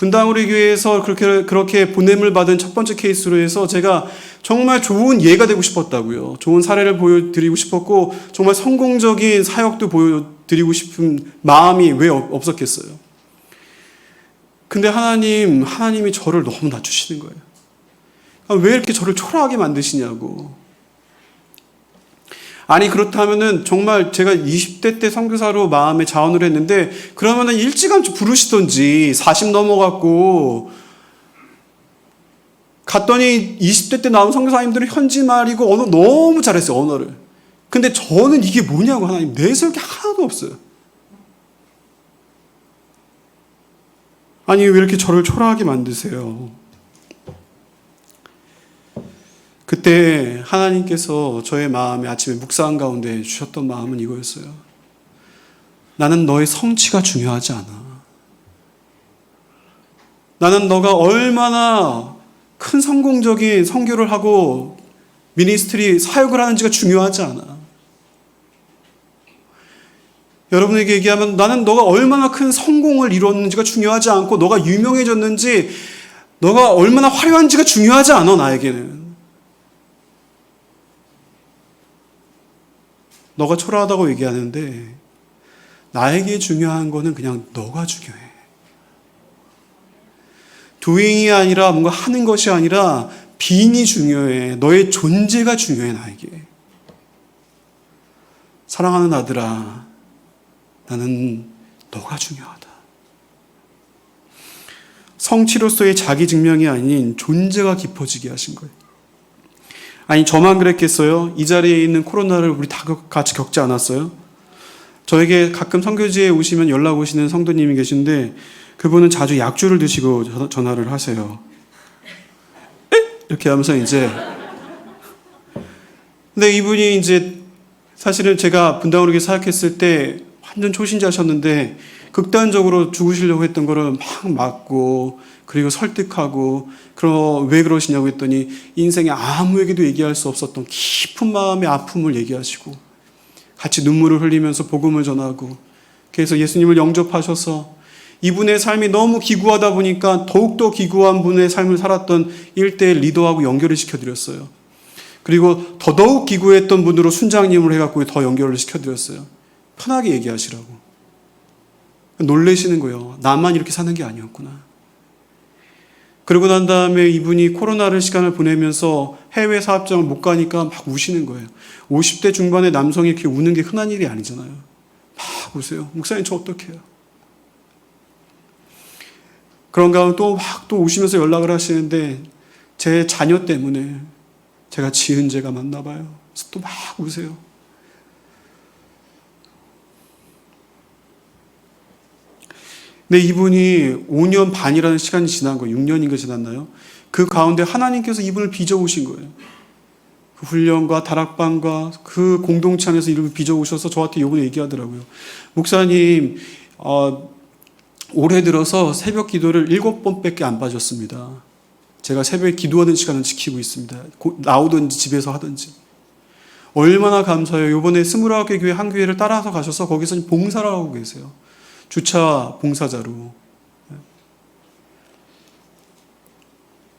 분당우리 교회에서 그렇게 보냄을 받은 첫 번째 케이스로 해서 제가 정말 좋은 예가 되고 싶었다고요. 좋은 사례를 보여드리고 싶었고 정말 성공적인 사역도 보여드리고 싶은 마음이 왜 없었겠어요. 근데 하나님이 저를 너무 낮추시는 거예요. 왜 이렇게 저를 초라하게 만드시냐고. 아니 그렇다면은 정말 제가 20대 때 선교사로 마음에 자원을 했는데 그러면은 일찌감치 부르시던지 40 넘어갔고 갔더니 20대 때 나온 선교사님들은 현지말이고 언어 너무 잘했어요. 언어를. 근데 저는 이게 뭐냐고 하나님 내세울 게 하나도 없어요. 아니 왜 이렇게 저를 초라하게 만드세요? 그때 하나님께서 저의 마음에 아침에 묵상 가운데 주셨던 마음은 이거였어요. 나는 너의 성취가 중요하지 않아. 나는 너가 얼마나 큰 성공적인 선교를 하고 미니스트리 사역을 하는지가 중요하지 않아. 여러분에게 얘기하면 나는 너가 얼마나 큰 성공을 이뤘는지가 중요하지 않고 너가 유명해졌는지 너가 얼마나 화려한지가 중요하지 않아 나에게는. 너가 초라하다고 얘기하는데 나에게 중요한 거는 그냥 너가 중요해. doing이 아니라 뭔가 하는 것이 아니라 being이 중요해. 너의 존재가 중요해 나에게. 사랑하는 아들아, 나는 너가 중요하다. 성취로서의 자기 증명이 아닌 존재가 깊어지게 하신 거예요. 아니 저만 그랬겠어요? 이 자리에 있는 코로나를 우리 다 같이 겪지 않았어요? 저에게 가끔 선교지에 오시면 연락 오시는 성도님이 계신데 그분은 자주 약주를 드시고 전화를 하세요. 이렇게 하면서 이제 근데 이분이 이제 사실은 제가 분당으로 사역했을 때 완전 초신자셨는데 극단적으로 죽으시려고 했던 거를 막 막고 그리고 설득하고 왜 그러시냐고 했더니 인생에 아무에게도 얘기할 수 없었던 깊은 마음의 아픔을 얘기하시고 같이 눈물을 흘리면서 복음을 전하고 그래서 예수님을 영접하셔서 이분의 삶이 너무 기구하다 보니까 더욱더 기구한 분의 삶을 살았던 1대1 리더하고 연결을 시켜드렸어요. 그리고 더더욱 기구했던 분으로 순장님을 해갖고 더 연결을 시켜드렸어요. 편하게 얘기하시라고. 놀라시는 거예요. 나만 이렇게 사는 게 아니었구나. 그러고 난 다음에 이분이 코로나를 시간을 보내면서 해외 사업장을 못 가니까 막 우시는 거예요. 50대 중반의 남성이 이렇게 우는 게 흔한 일이 아니잖아요. 막 우세요. 목사님 저 어떡해요? 그런가 또 우시면서 연락을 하시는데 제 자녀 때문에 제가 지은 죄가 맞나 봐요. 그래서 또 막 우세요. 근데 이분이 5년 반이라는 시간이 지난 거예요. 6년인가 지났나요? 그 가운데 하나님께서 이분을 빚어오신 거예요. 그 훈련과 다락방과 그 공동체 안에서 이분을 빚어오셔서 저한테 요번에 얘기하더라고요. 목사님, 올해 들어서 새벽 기도를 7번밖에 안 빠졌습니다. 제가 새벽에 기도하는 시간을 지키고 있습니다. 나오든지 집에서 하든지. 얼마나 감사해요. 요번에 29개 교회 한 교회를 따라서 가셔서 거기서 봉사를 하고 계세요. 주차 봉사자로.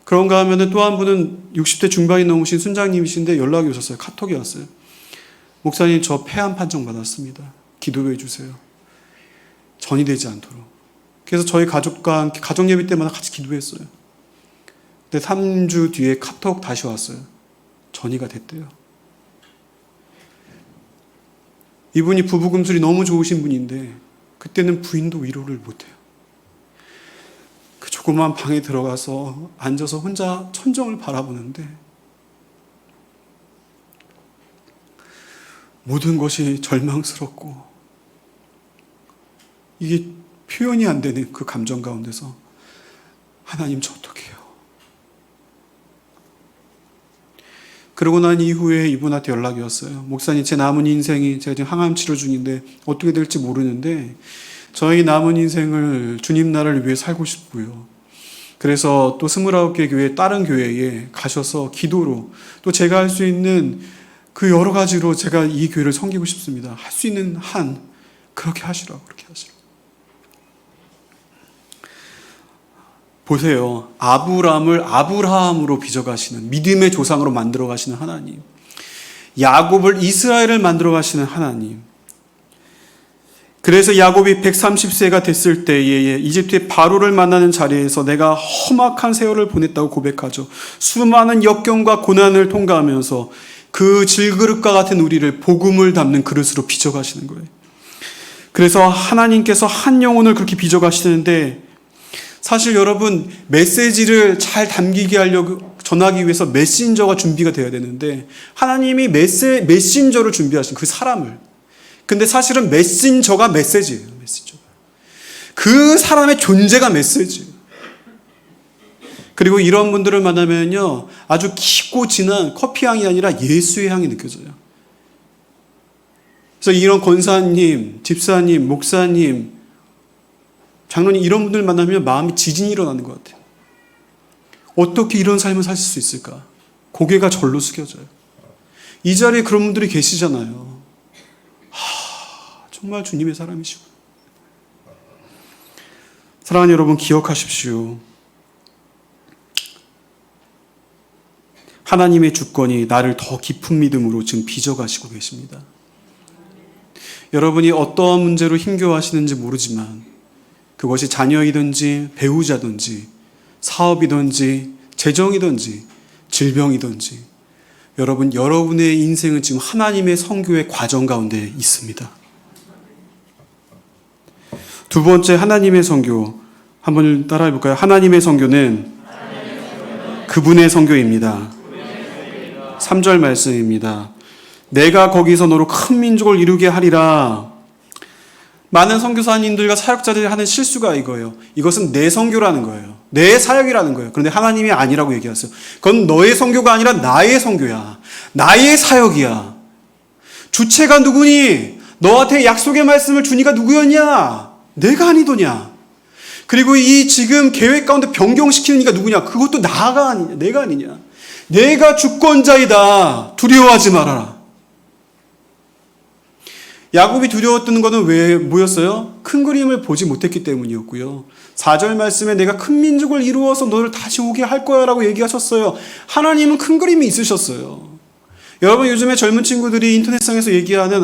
그런가 하면은 또 한 분은 60대 중반이 넘으신 순장님이신데 연락이 오셨어요. 카톡이 왔어요. 목사님 저 폐암 판정 받았습니다. 기도해 주세요. 전이 되지 않도록. 그래서 저희 가족과 함께 가족 예배 때마다 같이 기도했어요. 근데 3주 뒤에 카톡 다시 왔어요. 전이가 됐대요. 이분이 부부금술이 너무 좋으신 분인데 그때는 부인도 위로를 못해요. 그 조그만 방에 들어가서 앉아서 혼자 천정을 바라보는데 모든 것이 절망스럽고 이게 표현이 안 되는 그 감정 가운데서 하나님 저 어떡해요? 그러고 난 이후에 이분한테 연락이 왔어요. 목사님 제 남은 인생이 제가 지금 항암 치료 중인데 어떻게 될지 모르는데 저희 남은 인생을 주님 나라를 위해 살고 싶고요. 그래서 또 29개 교회 다른 교회에 가셔서 기도로 또 제가 할 수 있는 그 여러 가지로 제가 이 교회를 섬기고 싶습니다. 할 수 있는 한 그렇게 하시라고 그렇게 하시라고. 보세요. 아브람을 아브라함으로 빚어가시는, 믿음의 조상으로 만들어 가시는 하나님, 야곱을 이스라엘을 만들어 가시는 하나님. 그래서 야곱이 130세가 됐을 때에 이집트의 바로를 만나는 자리에서 내가 험악한 세월을 보냈다고 고백하죠. 수많은 역경과 고난을 통과하면서 그 질그릇과 같은 우리를 복음을 담는 그릇으로 빚어가시는 거예요. 그래서 하나님께서 한 영혼을 그렇게 빚어가시는데, 사실 여러분, 메시지를 잘 담기게 하려고 전하기 위해서 메신저가 준비가 되어야 되는데, 하나님이 메신저를 준비하신 그 사람을, 근데 사실은 메신저가 메시지예요. 메신저가. 그 사람의 존재가 메시지예요. 그리고 이런 분들을 만나면요, 아주 깊고 진한 커피 향이 아니라 예수의 향이 느껴져요. 그래서 이런 권사님, 집사님, 목사님, 장로님, 이런 분들 만나면 마음이 지진이 일어나는 것 같아요. 어떻게 이런 삶을 사실 수 있을까? 고개가 절로 숙여져요. 이 자리에 그런 분들이 계시잖아요. 정말 주님의 사람이시고. 사랑하는 여러분, 기억하십시오. 하나님의 주권이 나를 더 깊은 믿음으로 지금 빚어가시고 계십니다. 여러분이 어떠한 문제로 힘겨워하시는지 모르지만, 그것이 자녀이든지 배우자든지 사업이든지 재정이든지 질병이든지, 여러분의 인생은 지금 하나님의 선교의 과정 가운데 있습니다. 두 번째, 하나님의 선교. 한번 따라해 볼까요? 하나님의 선교는 그분의 선교입니다. 3절 말씀입니다. 내가 거기서 너로 큰 민족을 이루게 하리라. 많은 선교사님들과 사역자들이 하는 실수가 이거예요. 이것은 내 선교라는 거예요. 내 사역이라는 거예요. 그런데 하나님이 아니라고 얘기하세요. 그건 너의 선교가 아니라 나의 선교야. 나의 사역이야. 주체가 누구니? 너한테 약속의 말씀을 주니가 누구였냐? 내가 아니더냐? 그리고 이 지금 계획 가운데 변경시키는 이가 누구냐? 그것도 나가 아니냐? 내가 아니냐? 내가 주권자이다. 두려워하지 말아라. 야곱이 두려웠던 것은 왜 뭐였어요? 큰 그림을 보지 못했기 때문이었고요. 4절 말씀에 내가 큰 민족을 이루어서 너를 다시 오게 할 거야 라고 얘기하셨어요. 하나님은 큰 그림이 있으셨어요. 여러분, 요즘에 젊은 친구들이 인터넷상에서 얘기하는,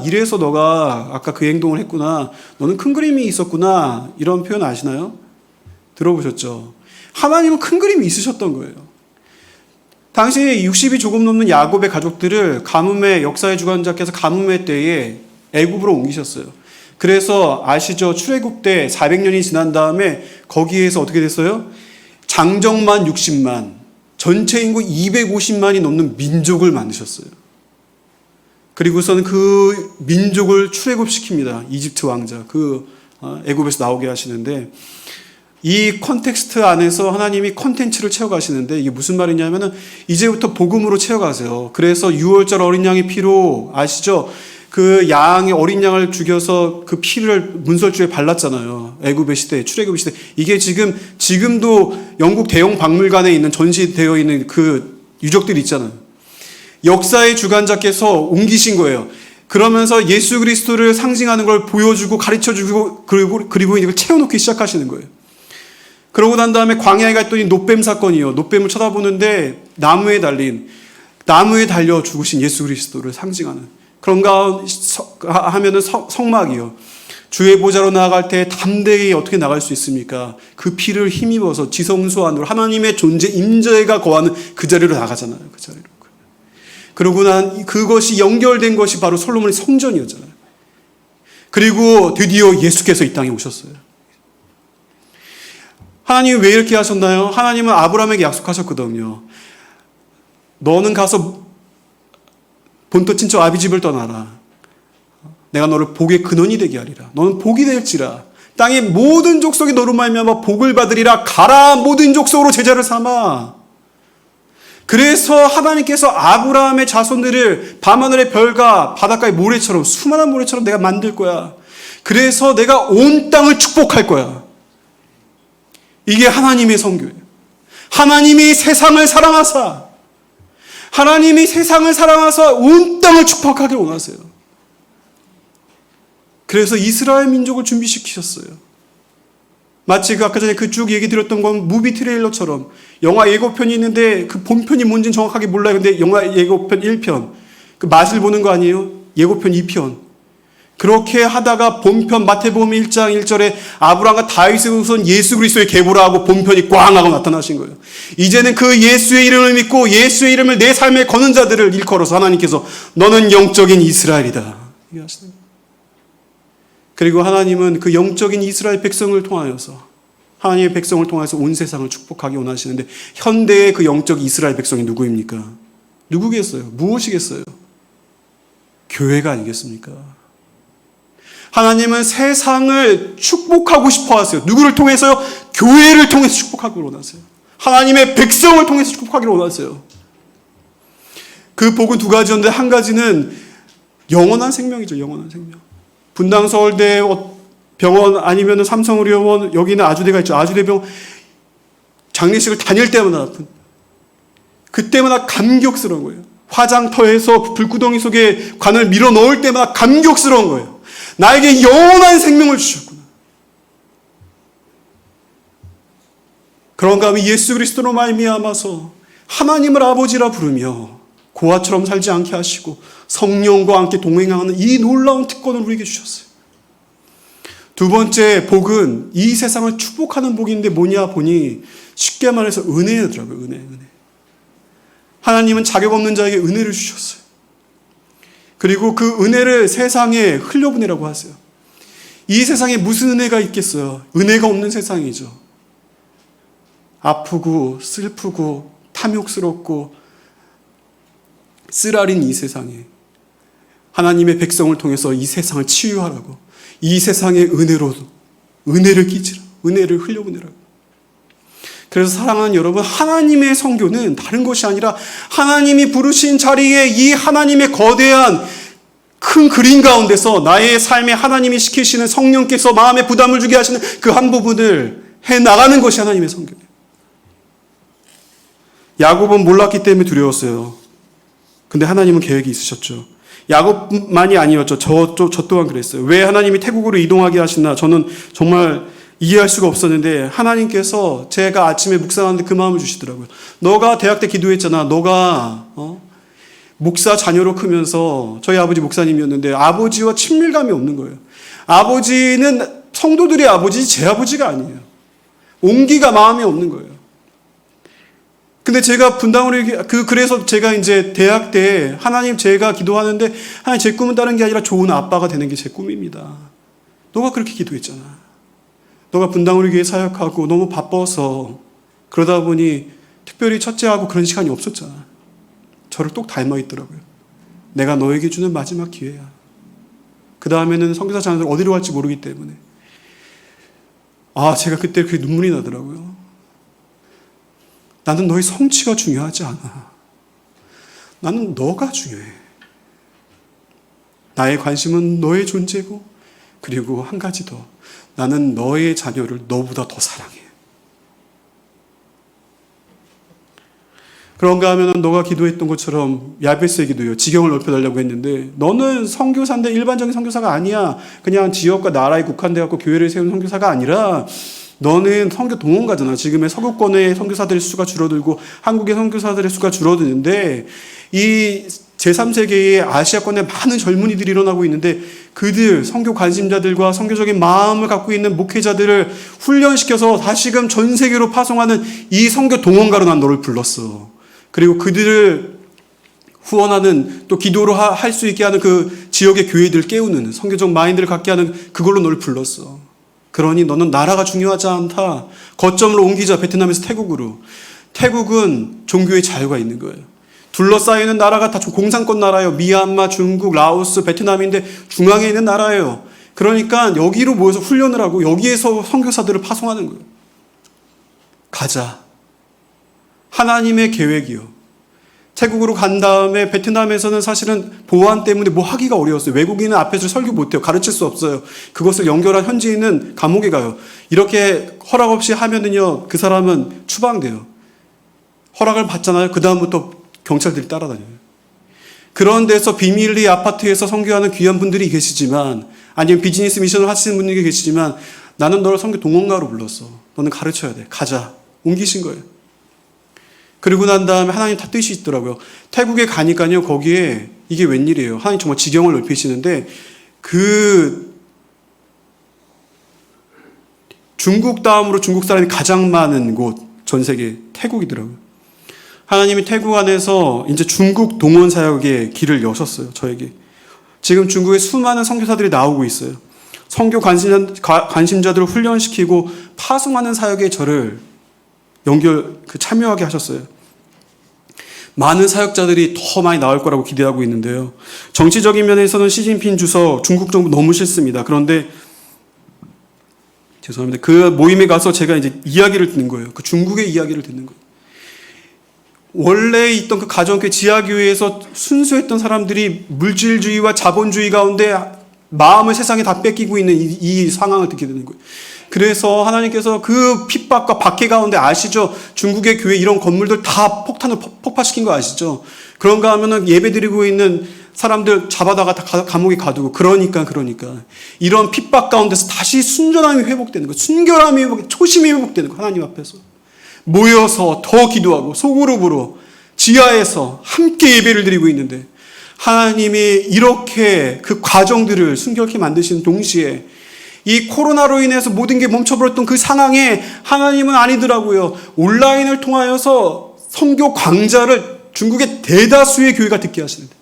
이래서 너가 아까 그 행동을 했구나, 너는 큰 그림이 있었구나, 이런 표현 아시나요? 들어보셨죠? 하나님은 큰 그림이 있으셨던 거예요. 당시 60이 조금 넘는 야곱의 가족들을 가뭄의 역사의 주관자께서 가뭄의 때에 애굽으로 옮기셨어요. 그래서 아시죠? 출애굽 때 400년이 지난 다음에 거기에서 어떻게 됐어요? 장정만 60만, 전체 인구 250만이 넘는 민족을 만드셨어요. 그리고서는 그 민족을 출애굽시킵니다. 이집트 왕자, 애굽에서 나오게 하시는데, 이 컨텍스트 안에서 하나님이 컨텐츠를 채워가시는데, 이게 무슨 말이냐면은 이제부터 복음으로 채워가세요. 그래서 유월절 어린 양의 피로, 아시죠? 그 양의 어린 양을 죽여서 그 피를 문설주에 발랐잖아요. 애굽의 시대, 출애굽의 시대. 이게 지금도 영국 대형 박물관에 있는 전시되어 있는 그 유적들이 있잖아요. 역사의 주관자께서 옮기신 거예요. 그러면서 예수 그리스도를 상징하는 걸 보여주고 가르쳐주고 그리고 이걸 채워놓기 시작하시는 거예요. 그러고 난 다음에 광야에 갔더니 놋뱀 사건이요. 놋뱀을 쳐다보는데 나무에 달려 죽으신 예수 그리스도를 상징하는, 그런가 하면은 성막이요. 주의 보좌로 나아갈 때 담대히 어떻게 나갈 수 있습니까? 그 피를 힘입어서 지성소 안으로 하나님의 존재 임재가 거하는 그 자리로 나가잖아요. 그 자리로. 그러고 난 그것이 연결된 것이 바로 솔로몬의 성전이었잖아요. 그리고 드디어 예수께서 이 땅에 오셨어요. 하나님이 왜 이렇게 하셨나요? 하나님은 아브라함에게 약속하셨거든요. 너는 가서 본토 친척 아비 집을 떠나라. 내가 너를 복의 근원이 되게 하리라. 너는 복이 될지라. 땅의 모든 족속이 너로 말미암아 복을 받으리라. 가라, 모든 족속으로 제자를 삼아. 그래서 하나님께서 아브라함의 자손들을 밤하늘의 별과 바닷가의 모래처럼, 수많은 모래처럼 내가 만들 거야. 그래서 내가 온 땅을 축복할 거야. 이게 하나님의 선교예요. 하나님이 세상을 사랑하사 온 땅을 축복하길 원하세요. 그래서 이스라엘 민족을 준비시키셨어요. 마치 아까 전에 쭉 얘기 드렸던 건 무비 트레일러처럼 영화 예고편이 있는데 그 본편이 뭔지는 정확하게 몰라요. 근데 영화 예고편 1편, 그 맛을 보는 거 아니에요? 예고편 2편. 그렇게 하다가 본편 마태복음 1장 1절에 아브라함과 다윗의 후손 예수 그리스도의 계보라 하고 본편이 꽝 하고 나타나신 거예요. 이제는 그 예수의 이름을 믿고 예수의 이름을 내 삶에 거는 자들을 일컬어서 하나님께서 너는 영적인 이스라엘이다. 그리고 하나님은 그 영적인 이스라엘 백성을 통하여서 하나님의 백성을 통해서 온 세상을 축복하기 원하시는데 현대의 그 영적 이스라엘 백성이 누구입니까? 누구겠어요? 무엇이겠어요? 교회가 아니겠습니까? 하나님은 세상을 축복하고 싶어 하세요. 누구를 통해서요? 교회를 통해서 축복하기를 원하세요. 하나님의 백성을 통해서 축복하기를 원하세요. 그 복은 두 가지였는데 한 가지는 영원한 생명이죠. 영원한 생명. 분당 서울대 병원 아니면 삼성의료원, 여기는 아주대가 있죠. 아주대병원 장례식을 다닐 때마다 아픈, 그때마다 감격스러운 거예요. 화장터에서 불구덩이 속에 관을 밀어 넣을 때마다 감격스러운 거예요. 나에게 영원한 생명을 주셨구나. 그런가 하면 예수 그리스도로 말미암아서 하나님을 아버지라 부르며 고아처럼 살지 않게 하시고 성령과 함께 동행하는 이 놀라운 특권을 우리에게 주셨어요. 두 번째 복은 이 세상을 축복하는 복인데 뭐냐 보니 쉽게 말해서 은혜더라고요. 은혜. 하나님은 자격 없는 자에게 은혜를 주셨어요. 그리고 그 은혜를 세상에 흘려보내라고 하세요. 이 세상에 무슨 은혜가 있겠어요? 은혜가 없는 세상이죠. 아프고 슬프고 탐욕스럽고 쓰라린 이 세상에 하나님의 백성을 통해서 이 세상을 치유하라고, 이 세상의 은혜로 은혜를 끼치라, 은혜를 흘려보내라고. 그래서 사랑하는 여러분, 하나님의 선교는 다른 것이 아니라 하나님이 부르신 자리에 이 하나님의 거대한 큰 그림 가운데서 나의 삶에 하나님이 시키시는 성령께서 마음에 부담을 주게 하시는 그 한 부분을 해나가는 것이 하나님의 선교예요. 야곱은 몰랐기 때문에 두려웠어요. 근데 하나님은 계획이 있으셨죠. 야곱만이 아니었죠. 저 또한 그랬어요. 왜 하나님이 태국으로 이동하게 하시나 저는 정말 이해할 수가 없었는데 하나님께서 제가 아침에 묵상하는데 그 마음을 주시더라고요. 너가 대학 때 기도했잖아. 너가 목사 자녀로 크면서, 저희 아버지 목사님이었는데 아버지와 친밀감이 없는 거예요. 아버지는 성도들의 아버지지 제 아버지가 아니에요. 온기가 마음에 없는 거예요. 근데 제가 분당으로 그래서 제가 이제 대학 때 하나님 제가 기도하는데 하나님 제 꿈은 다른 게 아니라 좋은 아빠가 되는 게 제 꿈입니다. 너가 그렇게 기도했잖아. 너가 분당우리 교회 사역하고 너무 바빠서 그러다 보니 특별히 첫째하고 그런 시간이 없었잖아. 저를 똑 닮아 있더라고요. 내가 너에게 주는 마지막 기회야. 그 다음에는 선교사 자녀들 어디로 갈지 모르기 때문에 제가 그때 그게 눈물이 나더라고요. 나는 너의 성취가 중요하지 않아. 나는 너가 중요해. 나의 관심은 너의 존재고, 그리고 한 가지 더, 나는 너의 자녀를 너보다 더 사랑해. 그런가 하면 너가 기도했던 것처럼 야베스의 기도요. 지경을 넓혀달라고 했는데 너는 선교사인데 일반적인 선교사가 아니야. 그냥 지역과 나라에 국한돼 갖고 교회를 세우는 선교사가 아니라 너는 선교 동원가잖아. 지금의 서구권의 선교사들의 수가 줄어들고 한국의 선교사들의 수가 줄어드는데 이 제3세계의 아시아권에 많은 젊은이들이 일어나고 있는데 그들, 선교 관심자들과 선교적인 마음을 갖고 있는 목회자들을 훈련시켜서 다시금 전 세계로 파송하는 이 선교 동원가로 난 너를 불렀어. 그리고 그들을 후원하는, 또 기도로 할 수 있게 하는 그 지역의 교회들을 깨우는 선교적 마인드를 갖게 하는 그걸로 너를 불렀어. 그러니 너는 나라가 중요하지 않다. 거점을 옮기자. 베트남에서 태국으로. 태국은 종교의 자유가 있는 거예요. 둘러싸이는 나라가 다 공산권 나라예요. 미얀마, 중국, 라오스, 베트남인데 중앙에 있는 나라예요. 그러니까 여기로 모여서 훈련을 하고 여기에서 선교사들을 파송하는 거예요. 가자. 하나님의 계획이요. 태국으로 간 다음에 베트남에서는 사실은 보안 때문에 뭐 하기가 어려웠어요. 외국인은 앞에서 설교 못해요. 가르칠 수 없어요. 그것을 연결한 현지인은 감옥에 가요. 이렇게 허락 없이 하면은요, 그 사람은 추방돼요. 허락을 받잖아요. 그 다음부터 경찰들이 따라다녀요. 그런 데서 비밀리 아파트에서 선교하는 귀한 분들이 계시지만, 아니면 비즈니스 미션을 하시는 분들이 계시지만, 나는 너를 선교 동원가로 불렀어. 너는 가르쳐야 돼. 가자. 옮기신 거예요. 그리고 난 다음에 하나님 다 뜻이 있더라고요. 태국에 가니까요, 거기에 이게 웬일이에요. 하나님 정말 지경을 넓히시는데, 중국 다음으로 중국 사람이 가장 많은 곳, 전 세계 태국이더라고요. 하나님이 태국 안에서 이제 중국 동원 사역의 길을 여셨어요, 저에게. 지금 중국에 수많은 선교사들이 나오고 있어요. 선교 관심자들을 훈련시키고 파송하는 사역에 저를 참여하게 하셨어요. 많은 사역자들이 더 많이 나올 거라고 기대하고 있는데요. 정치적인 면에서는 시진핑 주석 중국 정부 너무 싫습니다. 그런데 죄송합니다. 그 모임에 가서 제가 이제 이야기를 듣는 거예요. 그 중국의 이야기를 듣는 거예요. 원래 있던 그 가정교회 지하교회에서 순수했던 사람들이 물질주의와 자본주의 가운데 마음을 세상에 다 뺏기고 있는 이 상황을 듣게 되는 거예요. 그래서 하나님께서 그 핍박과 박해 가운데 아시죠? 중국의 교회 이런 건물들 다 폭파시킨 거 아시죠? 그런가 하면은 예배드리고 있는 사람들 잡아다가 다 감옥에 가두고 그러니까 이런 핍박 가운데서 다시 순전함이 회복되는 거예요. 순결함이 초심이 회복되는 거예요. 하나님 앞에서 모여서 더 기도하고 소그룹으로 지하에서 함께 예배를 드리고 있는데 하나님이 이렇게 그 과정들을 순결케 만드시는 동시에 이 코로나로 인해서 모든 게 멈춰버렸던 그 상황에 하나님은 아니더라고요. 온라인을 통하여서 선교 광자를 중국의 대다수의 교회가 듣게 하시는데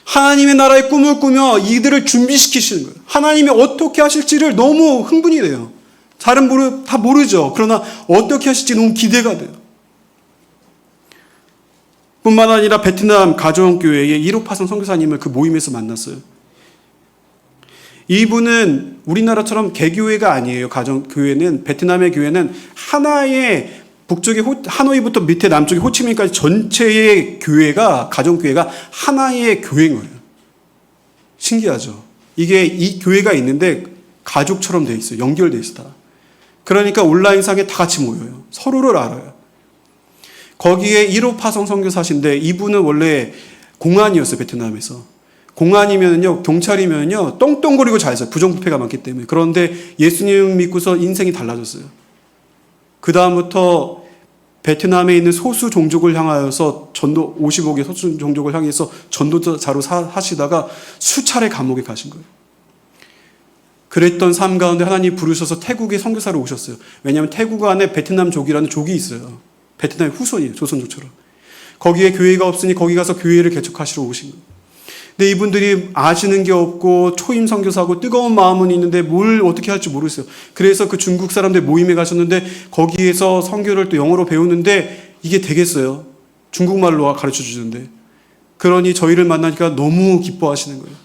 하나님의 나라의 꿈을 꾸며 이들을 준비시키시는 거예요. 하나님이 어떻게 하실지를 너무 흥분이 돼요. 다 모르죠. 그러나 어떻게 하실지 너무 기대가 돼요. 뿐만 아니라 베트남 가정교회의 1호 파송 선교사님을 그 모임에서 만났어요. 이분은 우리나라처럼 개교회가 아니에요. 가정교회는 베트남의 교회는 하나의 북쪽의 하노이부터 밑에 남쪽의 호치민까지 전체의 교회가 가정교회가 하나의 교회인 거예요. 신기하죠. 이게 이 교회가 있는데 가족처럼 돼 있어요. 연결돼 있어 다. 그러니까 온라인상에 다 같이 모여요. 서로를 알아요. 거기에 1호 파송 선교사신데 이분은 원래 공안이었어요. 베트남에서. 공안이면요, 경찰이면요, 똥똥거리고 잘 살아요. 부정부패가 많기 때문에. 그런데 예수님 믿고서 인생이 달라졌어요. 그 다음부터 베트남에 있는 소수 종족을 향하여서 55개 소수 종족을 향해서 전도자로 하시다가 수차례 감옥에 가신 거예요. 그랬던 삶 가운데 하나님이 부르셔서 태국에 선교사로 오셨어요. 왜냐하면 태국 안에 베트남족이라는 족이 있어요. 베트남의 후손이에요. 조선족처럼. 거기에 교회가 없으니 거기 가서 교회를 개척하시러 오신 거예요. 근데 이분들이 아시는 게 없고 초임 선교사고 뜨거운 마음은 있는데 뭘 어떻게 할지 모르겠어요. 그래서 그 중국 사람들 모임에 가셨는데 거기에서 선교를 또 영어로 배우는데 이게 되겠어요. 중국말로 가르쳐 주는데. 그러니 저희를 만나니까 너무 기뻐하시는 거예요.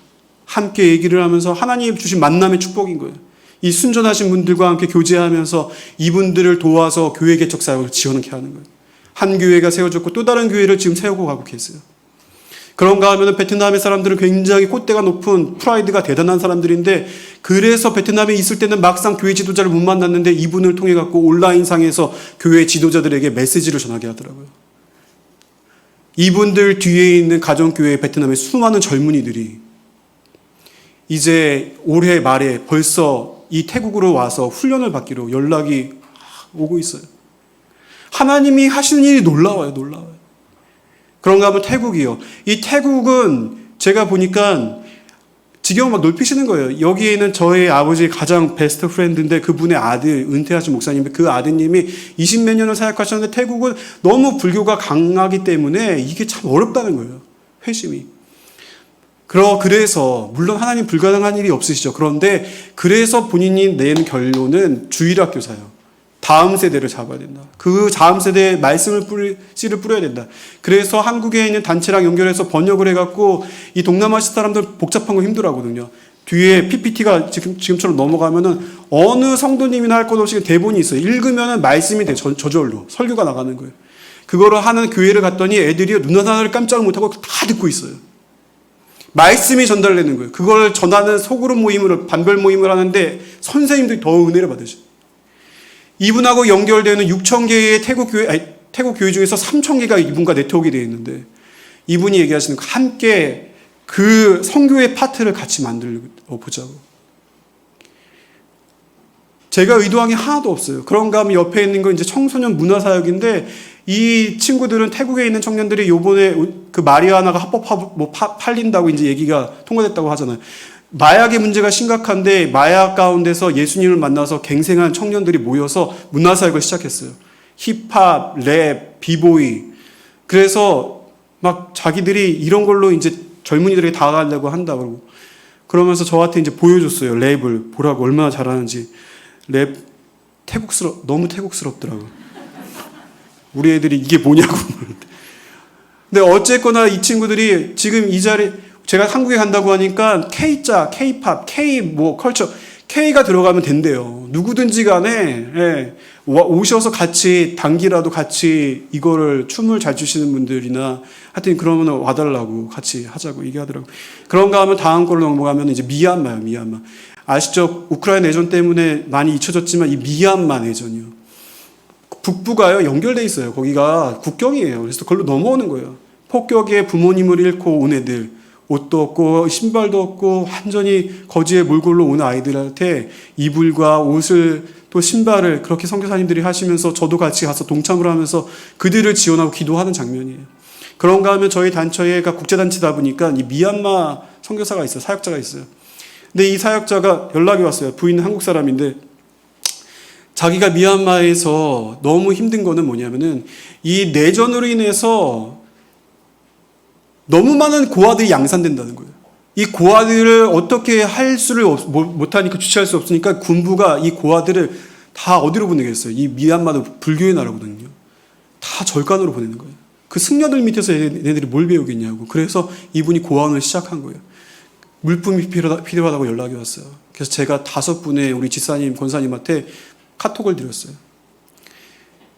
함께 얘기를 하면서 하나님 주신 만남의 축복인 거예요. 이 순전하신 분들과 함께 교제하면서 이분들을 도와서 교회 개척 사역을 지원케 하는 거예요. 한 교회가 세워졌고 또 다른 교회를 지금 세우고 가고 계세요. 그런가 하면 베트남의 사람들은 굉장히 콧대가 높은 프라이드가 대단한 사람들인데 그래서 베트남에 있을 때는 막상 교회 지도자를 못 만났는데 이분을 통해 갖고 온라인상에서 교회 지도자들에게 메시지를 전하게 하더라고요. 이분들 뒤에 있는 가정교회 베트남의 수많은 젊은이들이 이제 올해 말에 벌써 이 태국으로 와서 훈련을 받기로 연락이 오고 있어요. 하나님이 하시는 일이 놀라워요. 그런가 하면 태국이요. 이 태국은 제가 보니까 지경을 막 넓히시는 거예요. 여기에는 저의 아버지의 가장 베스트 프렌드인데 그분의 아들, 은퇴하신 목사님인데 그 아드님이 20몇 년을 사역하셨는데 태국은 너무 불교가 강하기 때문에 이게 참 어렵다는 거예요. 회심이. 그래서 물론 하나님 불가능한 일이 없으시죠. 그런데 그래서 본인이 낸 결론은 주일학교사요. 다음 세대를 잡아야 된다. 그 다음 세대에 씨를 뿌려야 된다. 그래서 한국에 있는 단체랑 연결해서 번역을 해갖고 이 동남아시아 사람들 복잡한 거 힘들어하거든요. 뒤에 PPT가 지금처럼 넘어가면은 어느 성도님이나 할 것 없이 대본이 있어요. 읽으면은 말씀이 돼요. 저절로 설교가 나가는 거예요. 그거를 하는 교회를 갔더니 애들이 눈 하나를 깜짝 못하고 다 듣고 있어요. 말씀이 전달되는 거예요. 그걸 전하는 소그룹 반별 모임을 하는데 선생님들이 더 은혜를 받으셔요. 이분하고 연결되는 6,000개의 태국 교회 중에서 3,000개가 이분과 네트워크가 되어 있는데 이분이 얘기하시는 거 함께 그 선교의 파트를 같이 만들어 보자고. 제가 의도한 게 하나도 없어요. 그런가 하면 옆에 있는 건 이제 청소년 문화사역인데, 이 친구들은 태국에 있는 청년들이 요번에 그 마리아나가 합법 팔린다고 이제 얘기가 통과됐다고 하잖아요. 마약의 문제가 심각한데 마약 가운데서 예수님을 만나서 갱생한 청년들이 모여서 문화사역을 시작했어요. 힙합, 랩, 비보이. 그래서 막 자기들이 이런 걸로 이제 젊은이들에게 다가가려고 한다고. 그러면서 저한테 이제 보여줬어요. 랩을 보라고 얼마나 잘하는지. 랩 너무 태국스럽더라고. 우리 애들이 이게 뭐냐고. 근데 어쨌거나 이 친구들이 지금 이 자리, 제가 한국에 간다고 하니까 K자, K팝, K 컬처, K가 들어가면 된대요. 누구든지 간에, 예, 오셔서 같이 단기라도 같이 이거를 춤을 잘 추시는 분들이나 하여튼 그러면 와달라고 같이 하자고 얘기하더라고요. 그런가 하면 다음 걸로 넘어가면 이제 미얀마. 아시죠? 우크라이나 내전 때문에 많이 잊혀졌지만 이 미얀마 내전이요. 북부가요, 연결돼 있어요. 거기가 국경이에요. 그래서 그걸로 넘어오는 거예요. 폭격에 부모님을 잃고 온 애들, 옷도 없고 신발도 없고 완전히 거지에 몰골로 온 아이들한테 이불과 옷을 또 신발을 그렇게 선교사님들이 하시면서 저도 같이 가서 동참을 하면서 그들을 지원하고 기도하는 장면이에요. 그런가 하면 저희 단체가 국제단체다 보니까 이 미얀마 선교사가 있어요. 사역자가 있어요. 근데 이 사역자가 연락이 왔어요. 부인은 한국 사람인데 자기가 미얀마에서 너무 힘든 거는 뭐냐면은 이 내전으로 인해서 너무 많은 고아들이 양산된다는 거예요. 이 고아들을 어떻게 할 수를 못하니까 주체할 수 없으니까 군부가 이 고아들을 다 어디로 보내겠어요? 이 미얀마도 불교의 나라거든요. 다 절간으로 보내는 거예요. 그 승려들 밑에서 얘네들이 뭘 배우겠냐고. 그래서 이분이 고아원을 시작한 거예요. 물품이 필요하다고 연락이 왔어요. 그래서 제가 5분의 우리 지사님, 권사님한테 카톡을 드렸어요.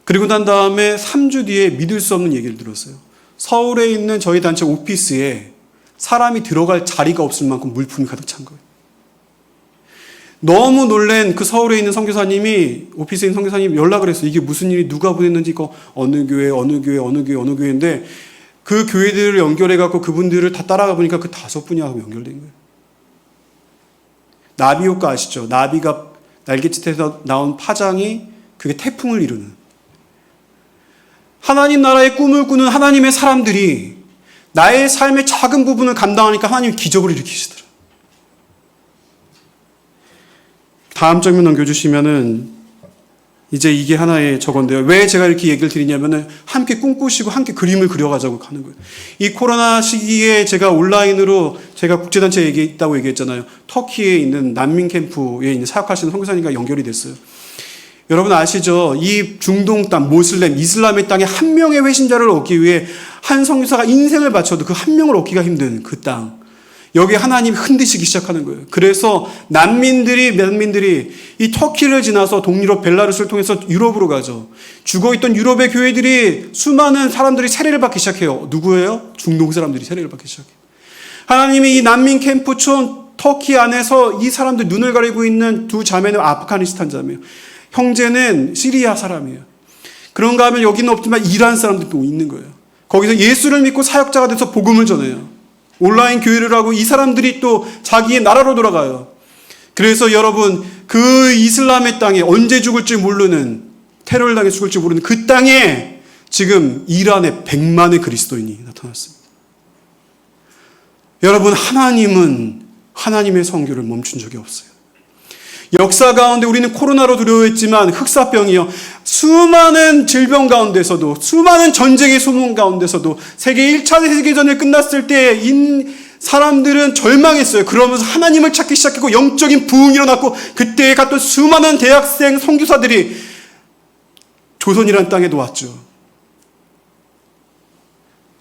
그리고 난 다음에 3주 뒤에 믿을 수 없는 얘기를 들었어요. 서울에 있는 저희 단체 오피스에 사람이 들어갈 자리가 없을 만큼 물품이 가득 찬 거예요. 너무 놀란 그 서울에 있는 선교사님이, 오피스에 있는 선교사님이 연락을 했어요. 이게 무슨 일이 누가 보냈는지, 이거 어느 교회인데 그 교회들을 연결해갖고 그분들을 다 따라가 보니까 그 5분이 하고 연결된 거예요. 나비 효과 아시죠? 나비가 날갯짓에서 나온 파장이 그게 태풍을 이루는. 하나님 나라의 꿈을 꾸는 하나님의 사람들이 나의 삶의 작은 부분을 감당하니까 하나님이 기적을 일으키시더라. 다음 장면 넘겨주시면은 이제 이게 하나의 저건데요. 왜 제가 이렇게 얘기를 드리냐면은 함께 꿈꾸시고 함께 그림을 그려가자고 하는 거예요. 이 코로나 시기에 제가 온라인으로 제가 국제단체에 있다고 얘기했잖아요. 터키에 있는 난민 캠프에 있는 사역하시는 선교사님과 연결이 됐어요. 여러분 아시죠? 이 중동 땅, 모슬렘, 이슬람의 땅에 한 명의 회신자를 얻기 위해 한 선교사가 인생을 바쳐도 그 한 명을 얻기가 힘든 그 땅. 여기에 하나님이 흔드시기 시작하는 거예요. 그래서 난민들이 이 터키를 지나서 동유럽 벨라루스를 통해서 유럽으로 가죠. 죽어있던 유럽의 교회들이 수많은 사람들이 세례를 받기 시작해요. 누구예요? 중동 사람들이 세례를 받기 시작해요. 하나님이 이 난민 캠프촌 터키 안에서 이 사람들 눈을 가리고 있는 두 자매는 아프가니스탄 자매예요. 형제는 시리아 사람이에요. 그런가 하면 여기는 없지만 이란 사람들도 있는 거예요. 거기서 예수를 믿고 사역자가 돼서 복음을 전해요. 온라인 교회를 하고 이 사람들이 또 자기의 나라로 돌아가요. 그래서 여러분 그 이슬람의 땅에 언제 죽을지 모르는, 테러를 당해 죽을지 모르는 그 땅에 지금 이란에 100만의 그리스도인이 나타났습니다. 여러분 하나님은 하나님의 선교를 멈춘 적이 없어요. 역사 가운데 우리는 코로나로 두려워했지만 흑사병이요, 수많은 질병 가운데서도, 수많은 전쟁의 소문 가운데서도, 세계 1차 세계전이 끝났을 때 사람들은 절망했어요. 그러면서 하나님을 찾기 시작했고 영적인 부흥이 일어났고, 그때에 갔던 수많은 대학생 선교사들이 조선이라는 땅에도 왔죠.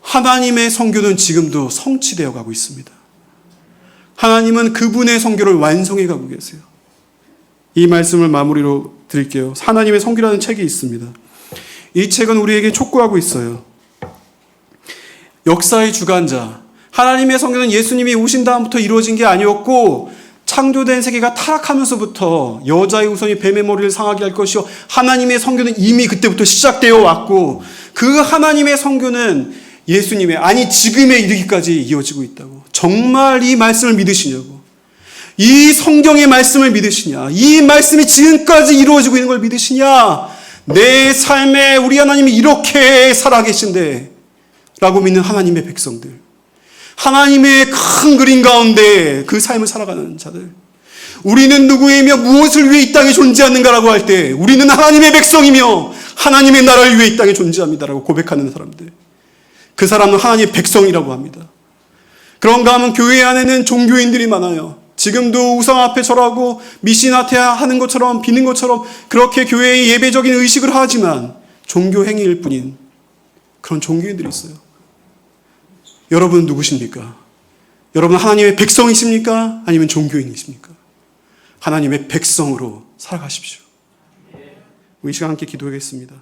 하나님의 선교는 지금도 성취되어 가고 있습니다. 하나님은 그분의 선교를 완성해 가고 계세요. 이 말씀을 마무리로 드릴게요. 하나님의 선교라는 책이 있습니다. 이 책은 우리에게 촉구하고 있어요. 역사의 주관자, 하나님의 선교는 예수님이 오신 다음부터 이루어진 게 아니었고, 창조된 세계가 타락하면서부터 여자의 후손이 뱀의 머리를 상하게 할 것이요, 하나님의 선교는 이미 그때부터 시작되어 왔고, 그 하나님의 선교는 예수님의, 아니 지금에 이르기까지 이어지고 있다고. 정말 이 말씀을 믿으시냐고. 이 성경의 말씀을 믿으시냐? 이 말씀이 지금까지 이루어지고 있는 걸 믿으시냐? 내 삶에 우리 하나님이 이렇게 살아계신데 라고 믿는 하나님의 백성들, 하나님의 큰 그림 가운데 그 삶을 살아가는 자들, 우리는 누구이며 무엇을 위해 이 땅에 존재하는가라고 할 때 우리는 하나님의 백성이며 하나님의 나라를 위해 이 땅에 존재합니다라고 고백하는 사람들, 그 사람은 하나님의 백성이라고 합니다. 그런가 하면 교회 안에는 종교인들이 많아요. 지금도 우상 앞에 절하고 미신한테 하는 것처럼 비는 것처럼 그렇게 교회의 예배적인 의식을 하지만 종교 행위일 뿐인 그런 종교인들이 있어요. 여러분은 누구십니까? 여러분은 하나님의 백성이십니까? 아니면 종교인이십니까? 하나님의 백성으로 살아가십시오. 우리 시간 함께 기도하겠습니다.